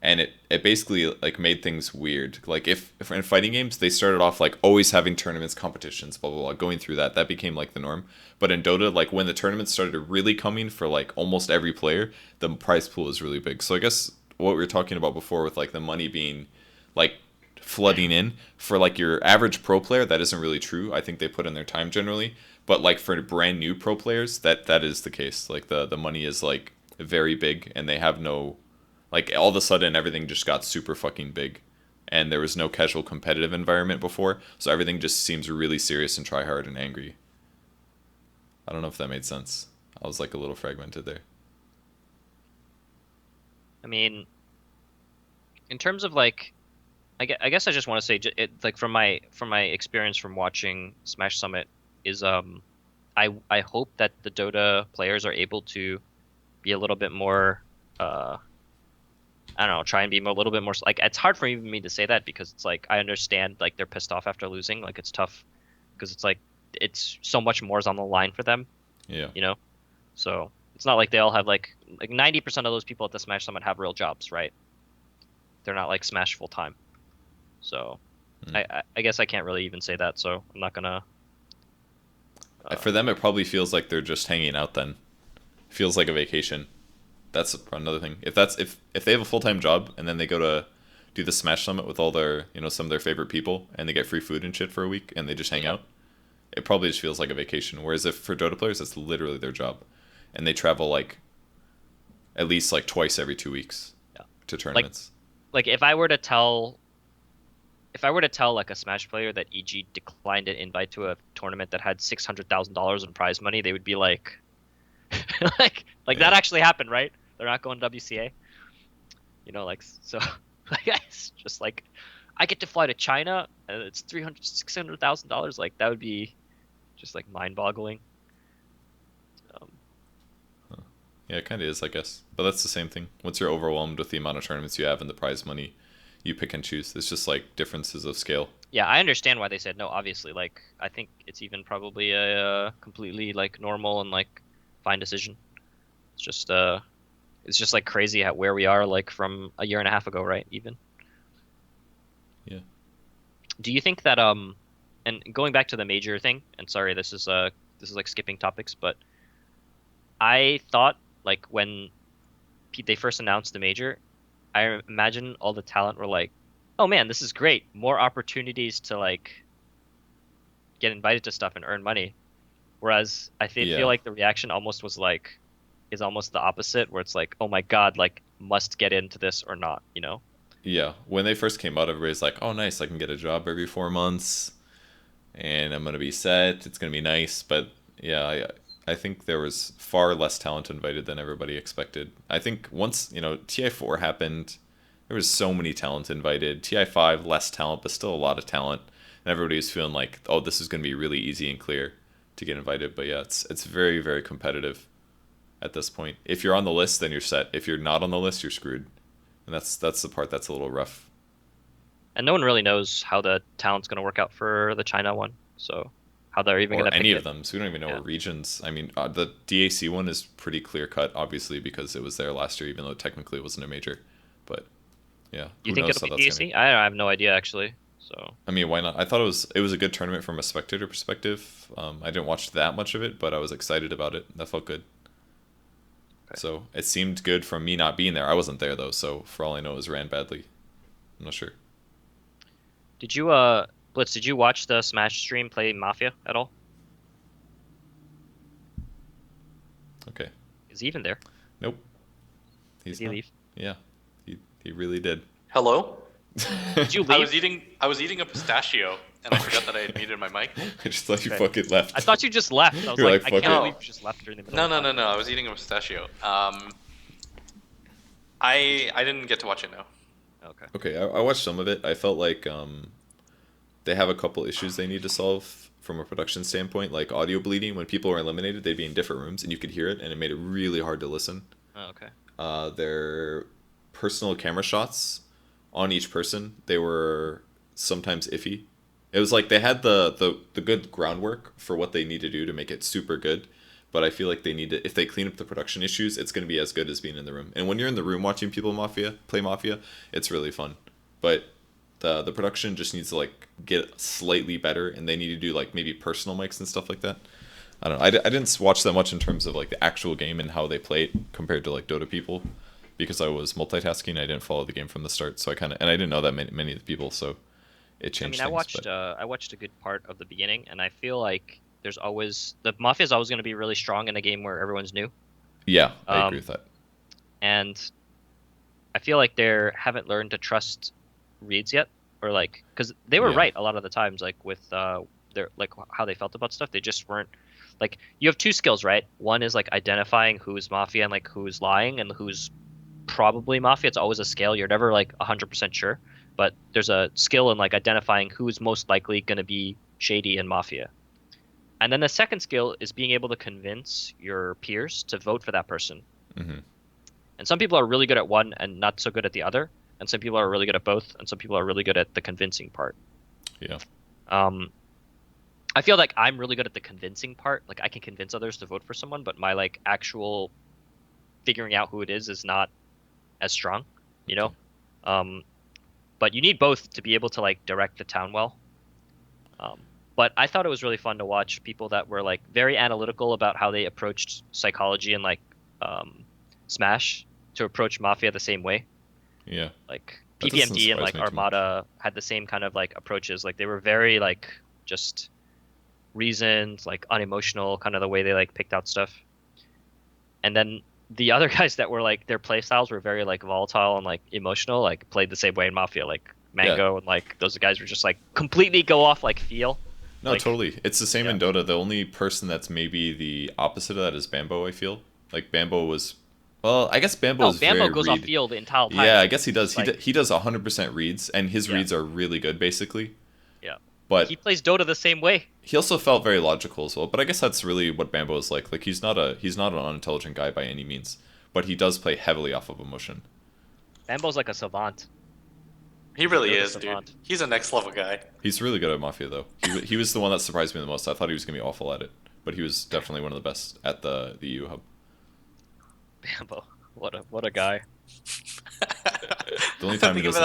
And it basically like made things weird. Like if in fighting games they started off like always having tournaments, competitions, blah blah blah, going through that became like the norm. But in Dota, like when the tournaments started really coming for like almost every player, the prize pool is really big. So I guess what we were talking about before with like the money being like flooding in for like your average pro player, that isn't really true. I think they put in their time generally. But like for brand new pro players, that is the case. Like the money is like very big and they have no like all of a sudden everything just got super fucking big and there was no casual competitive environment before, so everything just seems really serious and try hard and angry. I don't know if that made sense. I was like a little fragmented there. I mean, in terms of like, I guess I just want to say, like from my experience from watching Smash Summit, is I hope that the Dota players are able to be a little bit more I don't know, try and be a little bit more like it's hard for even me to say that because it's like I understand like they're pissed off after losing, like it's tough because it's like it's so much more is on the line for them, Yeah. you know. So it's not like they all have like 90% of those people at the Smash Summit have real jobs, right? They're not like Smash full time. So I guess I can't really even say that, so I'm not gonna. For them, it probably feels like they're just hanging out. Then feels like a vacation. That's another thing. If they have a full time job and then they go to do the Smash Summit with all their some of their favorite people and they get free food and shit for a week and they just hang out, it probably just feels like a vacation. Whereas if for Dota players, it's literally their job, and they travel like at least like twice every 2 weeks to tournaments. Like if I were to tell like a Smash player that EG declined an invite to a tournament that had $600,000 in prize money, they would be like, like that actually happened, right? They're not going to WCA, you know, like so. Like it's just like I get to fly to China and it's $600,000. Like that would be just like mind-boggling. Yeah, it kind of is, I guess. But that's the same thing. Once you're overwhelmed with the amount of tournaments you have and the prize money, you pick and choose. It's just like differences of scale. Yeah, I understand why they said no. Obviously, like I think it's even probably a completely like normal and like fine decision. It's just like crazy at where we are like from a year and a half ago, right? Even. Yeah. Do you think that and going back to the major thing, and sorry, this is like skipping topics, but I thought like when they first announced the major, I imagine all the talent were like, "Oh man, this is great! More opportunities to like get invited to stuff and earn money." Whereas I feel like the reaction almost was like, is almost the opposite, where it's like, "Oh my god, like must get into this or not," you know? Yeah. When they first came out, everybody's like, "Oh, nice! I can get a job every 4 months, and I'm gonna be set. It's gonna be nice." But yeah, I think there was far less talent invited than everybody expected. I think once TI4 happened, there was so many talent invited. TI5 less talent, but still a lot of talent, and everybody was feeling like, oh, this is gonna be really easy and clear to get invited. But yeah, it's very very competitive. at this point. If you're on the list, then you're set. If you're not on the list, you're screwed. And that's the part that's a little rough. And no one really knows how the talent's going to work out for the China one. So how they're even going to pick any it. of them. So we don't even know what regions. I mean, the DAC one is pretty clear cut, obviously, because it was there last year, even though technically it wasn't a major. But yeah, you think it'll be DAC? I have no idea actually. So I mean, why not? I thought it was a good tournament from a spectator perspective. I didn't watch that much of it, but I was excited about it. That felt good. Okay. So it seemed good from me not being there. I wasn't there though, so for all I know, it was ran badly. I'm not sure. Did you Blitz, did you watch the Smash stream play Mafia at all? Okay. Is he even there? Nope. Did he leave? Yeah, he really did. Hello? Did you leave? I was eating a pistachio, and I forgot that I had muted my mic. I just thought you fucking left. I thought you just left. I was You're like, I fuck can't it. believe you just left during the middle. No. I was eating a pistachio. I didn't get to watch it, no. Okay, I watched some of it. I felt like they have a couple issues they need to solve from a production standpoint, like audio bleeding. When people were eliminated, they'd be in different rooms, and you could hear it, and it made it really hard to listen. Oh, okay. Their personal camera shots on each person, they were sometimes iffy. It was like they had the good groundwork for what they need to do to make it super good, but I feel like they need to, if they clean up the production issues, it's going to be as good as being in the room. And when you're in the room watching people play Mafia, it's really fun. But the production just needs to like get slightly better, and they need to do like maybe personal mics and stuff like that. I don't know. I didn't watch that much in terms of like the actual game and how they play it compared to like Dota people, because I was multitasking. I didn't follow the game from the start, so and I didn't know that many of the people, so it changed. I watched a good part of the beginning, and I feel like there's always the Mafia is always going to be really strong in a game where everyone's new. Yeah, I agree with that. And I feel like they haven't learned to trust reads yet, or like because they were right a lot of the times, like with their like how they felt about stuff. They just weren't. Like, you have two skills, right? One is like identifying who's Mafia and like who's lying and who's probably Mafia. It's always a scale. You're never like 100% sure, but there's a skill in like identifying who's most likely going to be shady in Mafia. And then the second skill is being able to convince your peers to vote for that person. Mm-hmm. And some people are really good at one and not so good at the other, and some people are really good at both, and some people are really good at the convincing part. Yeah. I feel like I'm really good at the convincing part. Like, I can convince others to vote for someone, but my like actual figuring out who it is not as strong, you know. But you need both to be able to like direct the town well. But I thought it was really fun to watch people that were like very analytical about how they approached psychology and like Smash to approach Mafia the same way. Yeah. Like PPMD and like Armada had the same kind of like approaches. Like they were very like just reasoned, like unemotional, kind of the way they like picked out stuff. And then the other guys that were like their play styles were very like volatile and like emotional, like played the same way in Mafia, like Mango and like those guys were just like completely go off like feel. No, like, totally. It's the same in Dota. The only person that's maybe the opposite of that is Bambo, I feel. Like Bambo was, well, I guess Bambo is Bambo very goes off field the entire time. Yeah, I guess he does. Like, he does 100% reads, and his reads are really good, basically. Yeah. But he plays Dota the same way. He also felt very logical as well. But I guess that's really what Bambo is like. Like he's not an unintelligent guy by any means, but he does play heavily off of emotion. Bambo's like a savant. He really is, dude. He's a next level guy. He's really good at Mafia, though. He was the one that surprised me the most. I thought he was gonna be awful at it, but he was definitely one of the best at the EU hub. Bambo, what a guy. The only time he doesn't...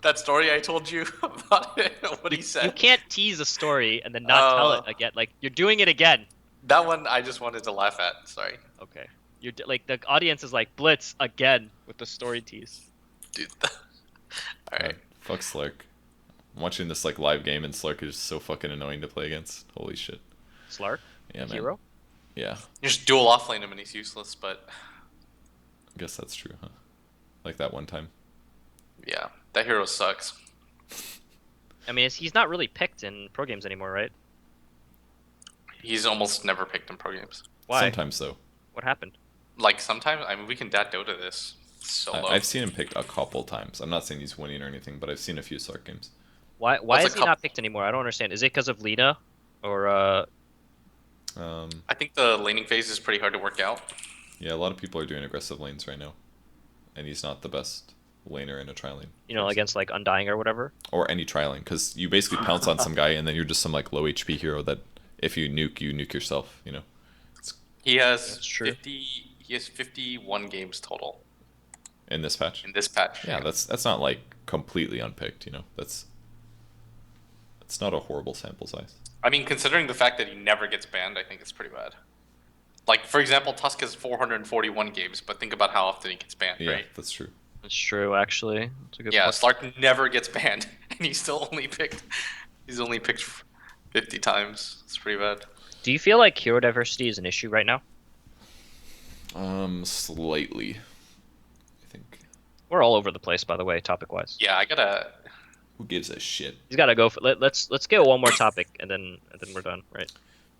that story I told you about it, what he said. You can't tease a story and then not tell it again. Like, you're doing it again. That one I just wanted to laugh at. Sorry. Okay. You're like the audience is like Blitz again with the story tease. Dude. All right. Fuck Slark. I'm watching this like live game and Slark is so fucking annoying to play against. Holy shit. Slark? Yeah, man. Hero? Yeah. You just dual offlane him and he's useless, but I guess that's true, huh? Like that one time. Yeah, that hero sucks. I mean, he's not really picked in pro games anymore, right? He's almost never picked in pro games. Why? Sometimes though. What happened? Like sometimes, I mean, we can Daed Dota this solo. I've seen him picked a couple times. I'm not saying he's winning or anything, but I've seen a few Slark games. Why is he not picked anymore? I don't understand. Is it because of Lina, or? I think the laning phase is pretty hard to work out. Yeah, a lot of people are doing aggressive lanes right now, and he's not the best laner in a tri lane. You know, against like Undying or whatever. Or any tri lane, because you basically pounce on some guy, and then you're just some like low HP hero that if you nuke yourself. You know. He has That's true. 50. He has 51 games total In this patch. in this patch. Yeah, that's not like completely unpicked. You know, that's not a horrible sample size. I mean, considering the fact that he never gets banned, I think it's pretty bad. Like, for example, Tusk has 441 games, but think about how often he gets banned, Yeah, right? that's true. That's true, actually. That's a good Yeah, point. Slark never gets banned, and he's still only picked. He's only picked 50 times. It's pretty bad. Do you feel like hero diversity is an issue right now? Slightly. I think. We're all over the place, by the way, topic-wise. Yeah, I gotta. Who gives a shit? He's got to go for. Let's get one more topic, and then we're done, right?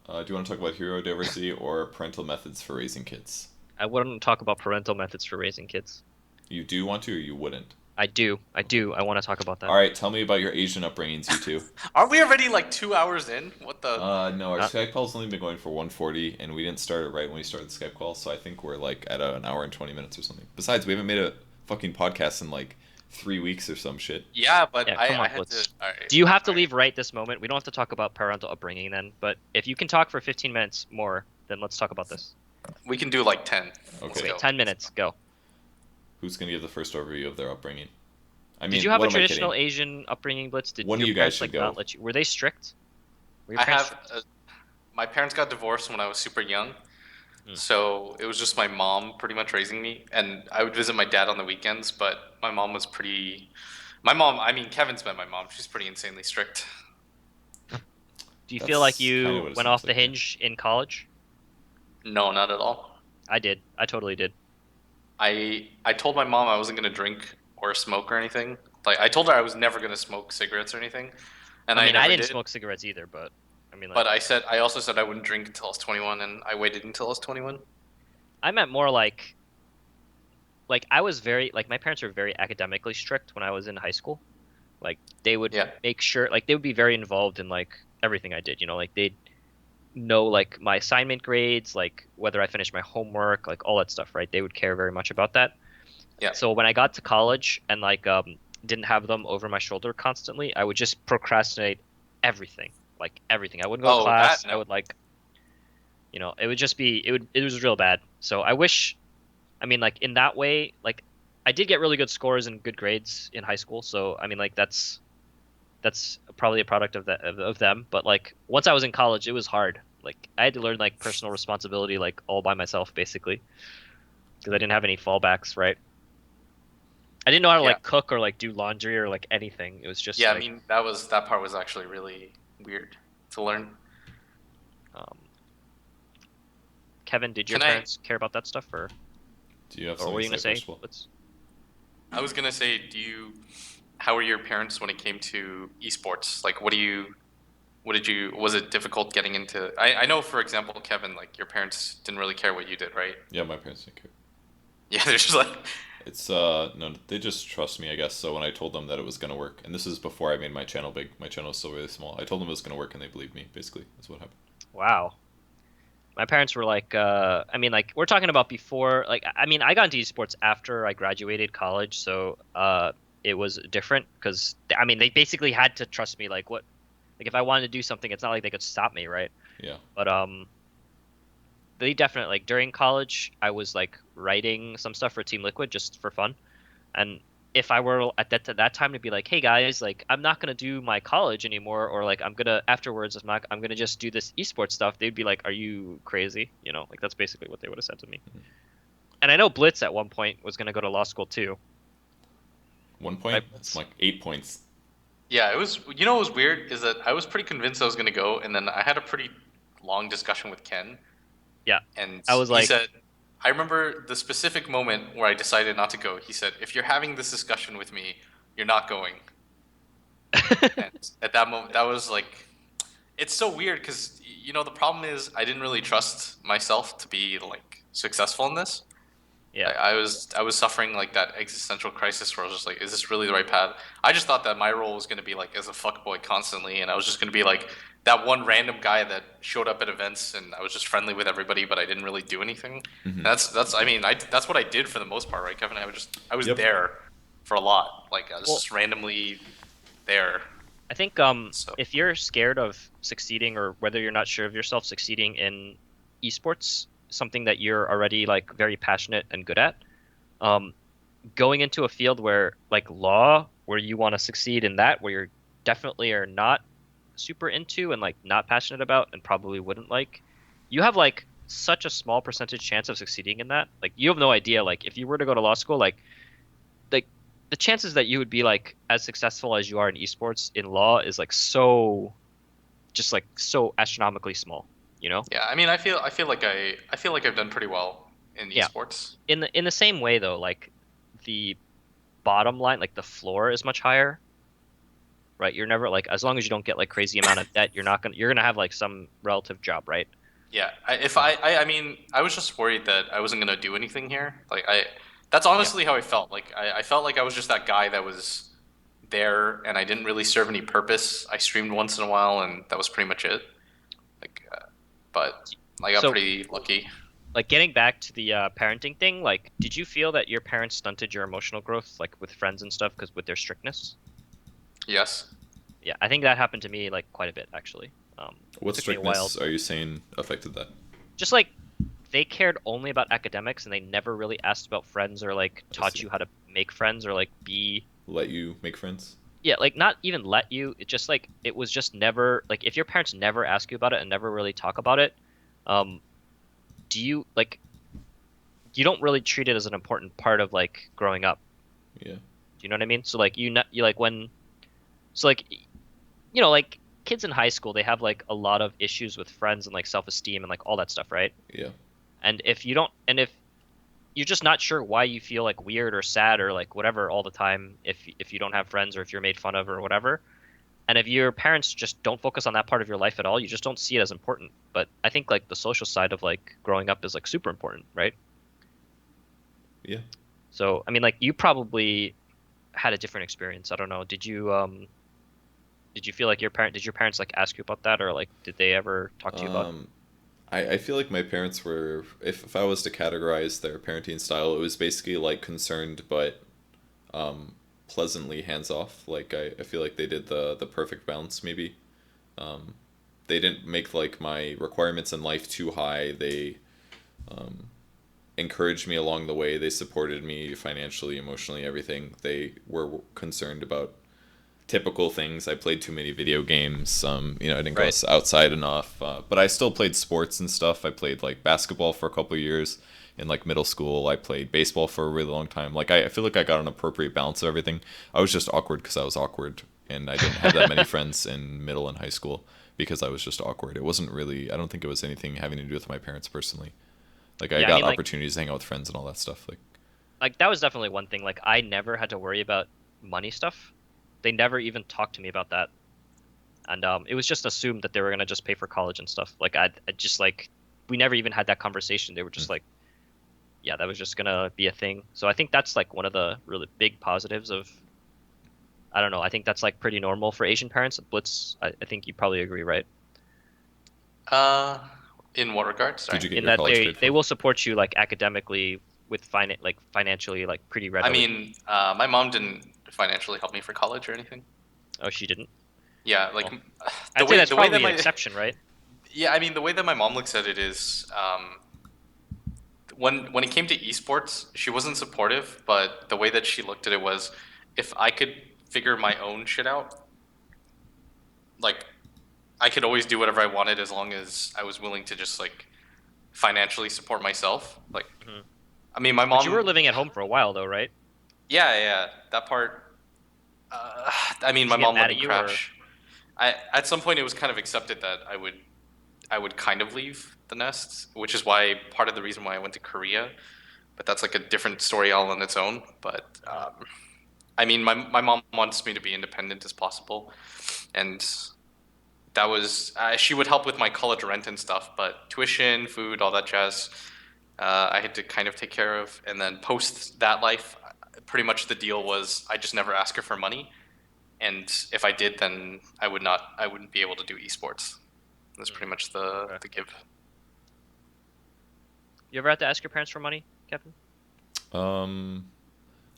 Do you want to talk about hero diversity or parental methods for raising kids? I wouldn't talk about parental methods for raising kids. You do want to, or you wouldn't? I do. I want to talk about that. All right, tell me about your Asian upbringings, you two. Aren't we already like 2 hours in? What the? No, our Skype call's only been going for 140, and we didn't start it right when we started the Skype call, so I think we're like at an hour and 20 minutes or something. Besides, we haven't made a fucking podcast in like 3 weeks or some shit. Yeah, but Yeah, I come on, had Blitz. to. All right, Do you have to all right. leave right this moment? We don't have to talk about parental upbringing then, but if you can talk for 15 minutes more, then let's talk about this. We can do like 10. Let's Okay. go. 10 minutes, go. Who's gonna give the first overview of their upbringing? I mean, Did you have what a am I traditional kidding? Asian upbringing, Blitz? Did One of your you guys parents should like go. not let you? Were they strict? Were your I parents have. My parents got divorced when I was super young, Hmm. so it was just my mom pretty much raising me, and I would visit my dad on the weekends. But my mom was pretty. My mom. I mean, Kevin's met my mom. She's pretty insanely strict. Do you feel like That's kinda you what it went off seems the like, yeah. hinge in college? No, not at all. I did. I totally did. I told my mom I wasn't gonna drink or smoke or anything. Like I told her I was never gonna smoke cigarettes or anything, and I mean, never I didn't did. smoke cigarettes either, but I mean, like, But I also said I wouldn't drink until I was 21, and I waited until I was 21. I meant more like I was very like my parents were very academically strict when I was in high school. Like they would Yeah. make sure like they would be very involved in like everything I did, you know, like they'd know like my assignment grades, like whether I finished my homework, like all that stuff, right? They would care very much about that. Yeah. So when I got to college and like didn't have them over my shoulder constantly, I would just procrastinate everything. Like everything. I wouldn't go to Oh, class. that- I would like it would just be it was real bad. So I wish I mean like in that way, like I did get really good scores and good grades in high school, so I mean like that's probably a product of that of them, but like once I was in college it was hard. Like I had to learn like personal responsibility like all by myself basically because I didn't have any fallbacks, right? I didn't know how to Yeah. like cook or like do laundry or like anything. It was just Yeah, like, I mean that part was actually really weird to learn. um, Kevin, did your Can I- parents care about that stuff or Do you have what something were you to gonna say? say? First of all? I was gonna say, how were your parents when it came to esports? Like, was it difficult getting into? I know, for example, Kevin, like your parents didn't really care what you did, right? Yeah, my parents didn't care. Yeah, they're just like, It's no, they just trust me, I guess. So when I told them that it was gonna work, and this is before I made my channel big. My channel is still really small. I told them it was gonna work, and they believed me. Basically, that's what happened. Wow. My parents were like, I mean, like we're talking about before. Like, I mean, I got into esports after I graduated college, so it was different because I mean, they basically had to trust me. Like, what, like if I wanted to do something, it's not like they could stop me, right? Yeah. But they definitely like during college, I was like writing some stuff for Team Liquid just for fun, and if I were at that time to be like, hey guys, like I'm not gonna do my college anymore, or like I'm gonna afterwards, I'm gonna just do this esports stuff, they'd be like, are you crazy? You know, like that's basically what they would have said to me. Mhm. And I know Blitz at one point was gonna go to law school too. 1 point. It's like 8 points. yeah, it was. You know, what was weird is that I was pretty convinced I was gonna go, and then I had a pretty long discussion with Ken. Yeah, and I was he like- said, I remember the specific moment where I decided not to go. He said, if you're having this discussion with me, you're not going. And at that moment, that was like, it's so weird because, you know, the problem is I didn't really trust myself to be like successful in this. Yeah. I was suffering like that existential crisis where I was just like, is this really the right path? I just thought that my role was gonna be like as a fuckboy constantly, and I was just gonna be like that one random guy that showed up at events and I was just friendly with everybody, but I didn't really do anything. Mm-hmm. That's I mean that's what I did for the most part, right, Kevin? I was Yep. there for a lot. Like I was Well, just randomly there. I think So if you're scared of succeeding or whether you're not sure of yourself succeeding in esports, something that you're already like very passionate and good at, um, going into a field where like law, where you want to succeed in that, where you're definitely are not super into and like not passionate about and probably wouldn't like, you have like such a small percentage chance of succeeding in that. Like you have no idea. Like if you were to go to law school, like the chances that you would be like as successful as you are in esports in law is like so just like so astronomically small, you know? yeah, I mean I feel like I've done pretty well in Yeah. esports. In the same way though, like the bottom line, like the floor is much higher, right? You're never like as long as you don't get like crazy amount of debt, you're gonna have like some relative job, right? Yeah, if Um, I mean, I was just worried that I wasn't gonna do anything here. That's yeah. honestly how I felt. Like I felt like I was just that guy that was there, and I didn't really serve any purpose. I streamed once in a while, and that was pretty much it. Like, but I got So pretty lucky. like getting back to the parenting thing, like did you feel that your parents stunted your emotional growth like with friends and stuff because with their strictness? Yes. Yeah, I think that happened to me like quite a bit actually. What Took me a while. strictness are you saying affected that? Just like they cared only about academics and they never really asked about friends or like I taught see. you how to make friends or like be Let you make friends? yeah, like not even let you. It just like it was just never like if your parents never ask you about it and never really talk about it, um, do you like you don't really treat it as an important part of like growing up. Yeah. Do you know what I mean? So like you like when so like you know like kids in high school they have like a lot of issues with friends and like self-esteem and like all that stuff, right? Yeah. And if you don't and if you're just not sure why you feel like weird or sad or like whatever all the time if you don't have friends or if you're made fun of or whatever. And if your parents just don't focus on that part of your life at all, you just don't see it as important. But I think like the social side of like growing up is like super important, right? Yeah. So, I mean like you probably had a different experience. I don't know. Did you feel like did your parents like ask you about that or like did they ever talk to you about? Um, I feel like my parents were, if I was to categorize their parenting style, it was basically like concerned but um, pleasantly hands off. Like I feel like they did the perfect balance maybe. Um, they didn't make like my requirements in life too high. They um, encouraged me along the way. They supported me financially, emotionally, everything. They were concerned about typical things. I played too many video games. I didn't go Right. outside enough. But I still played sports and stuff. I played like basketball for a couple of years in like middle school. I played baseball for a really long time. Like I feel like I got an appropriate balance of everything. I was just awkward because I was awkward, and I didn't have that many friends in middle and high school because I was just awkward. It wasn't really. I don't think it was anything having to do with my parents personally. Like I Yeah, I got mean like opportunities to hang out with friends and all that stuff. like that was definitely one thing. Like I never had to worry about money stuff. They never even talked to me about that. And it was just assumed that they were gonna just pay for college and stuff. Like I just like we never even had that conversation. They were just like, yeah, that was just gonna be a thing. So I think that's like one of the really big positives of I don't know. I think that's like pretty normal for Asian parents. Blitz, I think you probably agree, right? Uh, in what regard? did Sorry. you get In your that college paid they for? will support you like academically with financially like pretty I readily. mean, my mom didn't financially help me for college or anything. Oh, she didn't. Yeah, like Well, I'd say that's the way that probably an my exception, right? yeah, I mean the way that my mom looks at it is when it came to esports, she wasn't supportive, but the way that she looked at it was if I could figure my own shit out, like I could always do whatever I wanted as long as I was willing to just like financially support myself. Like Hmm. I mean, my But you were mom, living at home for a while, though, right? yeah, that part. I mean, Did my she get mom let mad me at you, or crash. At some point it was kind of accepted that I would kind of leave the nest, which is why part of the reason why I went to Korea. But that's like a different story all on its own. But Mhm. I mean, my mom wants me to be independent as possible, and that was she would help with my college rent and stuff, but tuition, food, all that jazz. I had to kind of take care of, and then post that life, pretty much the deal was I just never ask her for money, and if I did, then I wouldn't be able to do esports. That's pretty much the give. You ever had to ask your parents for money, Kevin?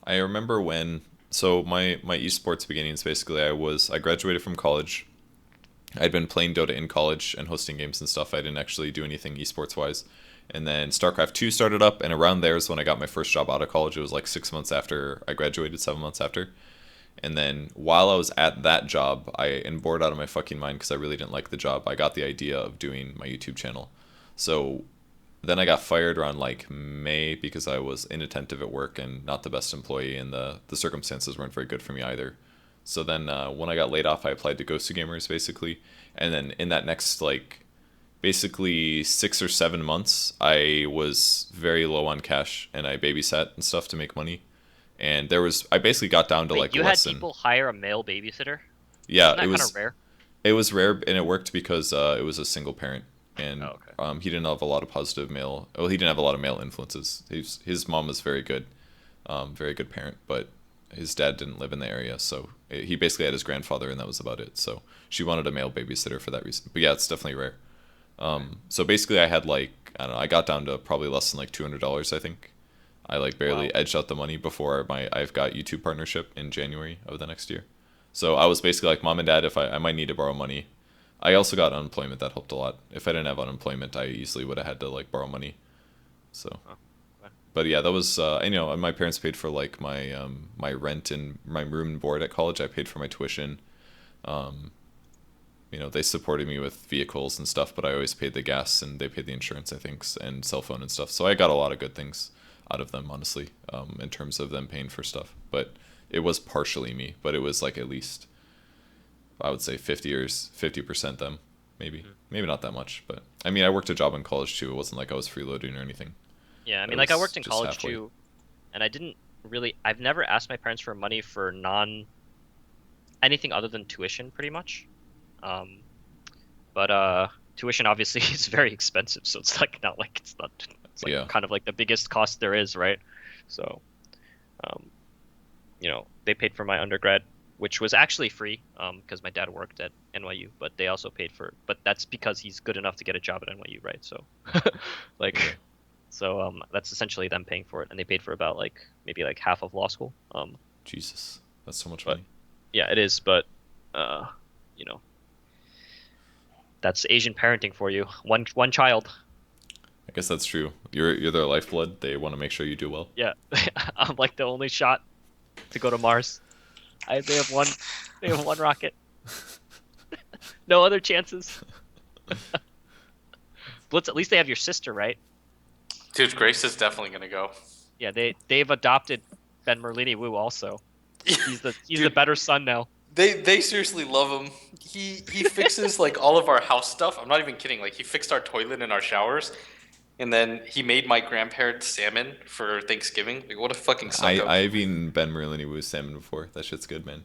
I remember when. So my esports beginnings, basically, I graduated from college. I'd been playing Dota in college and hosting games and stuff. I didn't actually do anything esports wise. And then StarCraft 2 started up, and around there is when I got my first job out of college. It was like 6 months after I graduated, 7 months after. And then while I was at that job, and bored out of my fucking mind because I really didn't like the job, I got the idea of doing my YouTube channel. So then I got fired around like May because I was inattentive at work and not the best employee, and the circumstances weren't very good for me either. So then when I got laid off, I applied to GoToGamers basically. And then in that next like basically 6 or 7 months, I was very low on cash, and I babysat and stuff to make money. And I basically got down to like you less had than. people hire a male babysitter? Yeah, Isn't that kind of rare? It was rare, and it worked because it was a single parent, and okay. he didn't have a lot of positive male. Well, he didn't have a lot of male influences. His mom was very good parent, but his dad didn't live in the area, so he basically had his grandfather, and that was about it. So she wanted a male babysitter for that reason. But yeah, it's definitely rare. So basically, I had like, I don't know, I got down to probably less than like $200, I think. I like barely edged out the money before I've got YouTube partnership in January of the next year. So I was basically like, Mom and Dad, if I might need to borrow money. I also got unemployment, that helped a lot. If I didn't have unemployment, I easily would have had to like borrow money. So, but yeah, that was and my parents paid for like my rent and my room and board at college. I paid for my tuition. They supported me with vehicles and stuff, but I always paid the gas, and they paid the insurance, I think, and cell phone and stuff. So I got a lot of good things out of them, honestly, in terms of them paying for stuff. But it was partially me, but it was like at least, I would say 50% them, maybe. Maybe not that much, but I mean, I worked a job in college too. It wasn't like I was freeloading or anything. Yeah, I mean, like I worked in college too, and I've never asked my parents for money for anything other than tuition, pretty much. But tuition obviously is very expensive, so it's like kind of like the biggest cost there is, right? So, they paid for my undergrad, which was actually free, because my dad worked at NYU, but they also paid but that's because he's good enough to get a job at NYU, right? So, that's essentially them paying for it, and they paid for about maybe half of law school. Jesus, that's so much money. Yeah, it is, but that's Asian parenting for you. One child. I guess that's true. You're their lifeblood. They want to make sure you do well. Yeah, I'm like the only shot to go to Mars. They have one rocket. No other chances. Blitz, at least they have your sister, right? Dude, Grace is definitely gonna go. Yeah, they've adopted Ben Merlini Wu also. He's the better son now. They seriously love him. He fixes all of our house stuff. I'm not even kidding. He fixed our toilet and our showers, and then he made my grandparents salmon for Thanksgiving. What a fucking suck up. I've eaten Ben Merlini Wu's salmon before. That shit's good, man.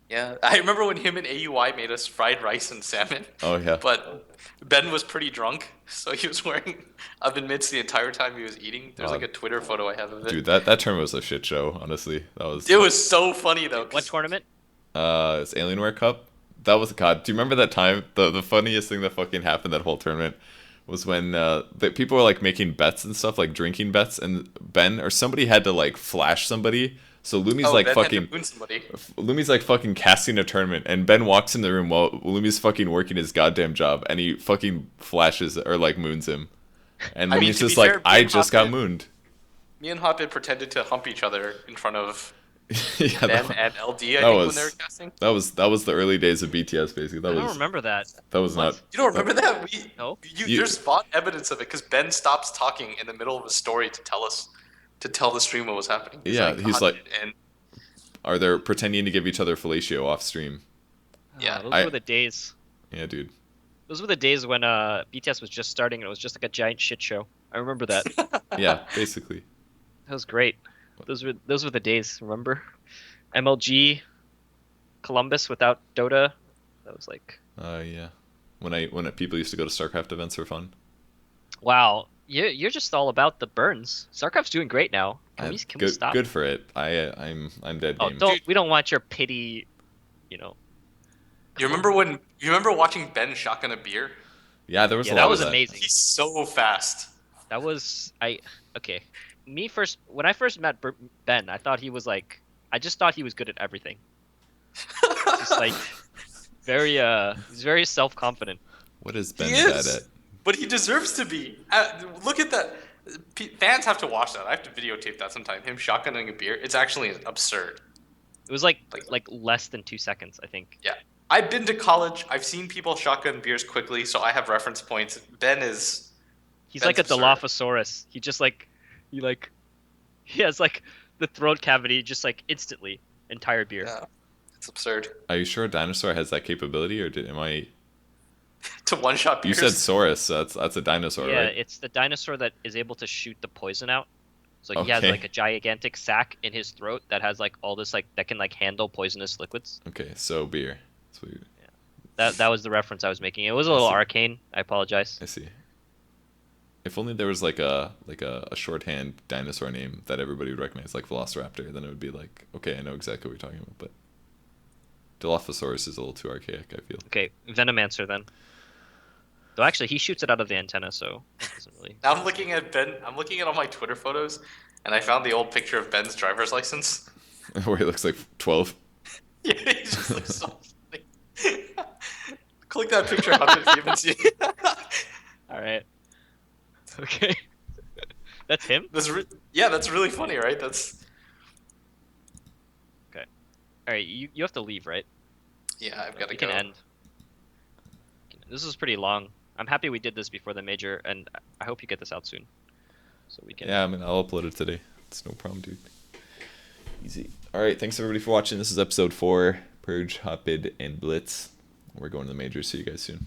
Yeah, I remember when him and AUI made us fried rice and salmon. Oh yeah. But Ben was pretty drunk, so he was wearing oven mitts the entire time he was eating. There's a Twitter photo I have of it. Dude, that tournament was a shit show. Honestly, It was so funny though. What tournament? It's Alienware Cup. That was God. Do you remember that time? The funniest thing that fucking happened that whole tournament was when the people were making bets and stuff, drinking bets, and Ben or somebody had to flash somebody. So Lumi's Lumi's fucking casting a tournament, and Ben walks in the room while Lumi's fucking working his goddamn job, and he fucking flashes or moons him, and Lumi's just I just got mooned. Me and Hotbid pretended to hump each other in front of yeah, Ben and LD, I think, when they were casting. That was the early days of BTS, basically. I don't remember that. That was not. You don't remember that? No. There's spot evidence of it because Ben stops talking in the middle of a story to tell the stream what was happening. He's are they pretending to give each other fellatio off stream? Yeah, those were the days. Yeah, dude. Those were the days when BTS was just starting and it was just a giant shit show. I remember that. Yeah, basically. That was great. Those were the days. Remember, MLG, Columbus without Dota. That was yeah. When people used to go to StarCraft events for fun. Wow, You're just all about the burns. Sarkov's doing great now. Can we good, stop? Good for it. I'm dead Oh, game. we don't want your pity. You know. You remember watching Ben shotgun a beer? Yeah, there was a lot that of was that. amazing. He's so fast. That was okay. When I first met Ben, I thought he was like I just thought he was good at everything. Just like he's very self-confident. What is Ben He bad is, at? but he deserves to be. Look at that. Fans have to watch that. I have to videotape that sometime. Him shotgunning a beer. It's actually absurd. It was like less than 2 seconds, I think. Yeah. I've been to college. I've seen people shotgun beers quickly, so I have reference points. He's like a absurd. Dilophosaurus. He has like the throat cavity just like instantly entire beer. Yeah. It's absurd. Are you sure a dinosaur has that capability, or am I? To one-shot beers? You said Saurus, so that's a dinosaur, yeah, right? it's the dinosaur that is able to shoot the poison out. So he has Okay. like a gigantic sac in his throat that has like all this like that can like handle poisonous liquids. Okay, so beer. Sweet. That was the reference I was making. It was a little see. arcane. I apologize. I see. If only there was like a shorthand dinosaur name that everybody would recognize, like Velociraptor, then it would be like, okay, I know exactly what you're talking about. But Dilophosaurus is a little too archaic, I feel. Okay, Venomancer then. Though actually, he shoots it out of the antenna, so it doesn't really. Now I'm looking at Ben. I'm looking at all my Twitter photos, and I found the old picture of Ben's driver's license. Where he looks like 12. Yeah, he just looks so funny. Click that picture up if you haven't seen it. All right. Okay. That's him. That's really funny, right? That's Okay. All right, you have to leave, right? yeah. I've got to We go. can end. This is pretty long. I'm happy we did this before the major, and I hope you get this out soon, so we can. Yeah, I mean, I'll upload it today. It's no problem, dude. Easy. All right, thanks everybody for watching. This is episode 4, Purge, Hotbid, and Blitz. We're going to the majors. See you guys soon.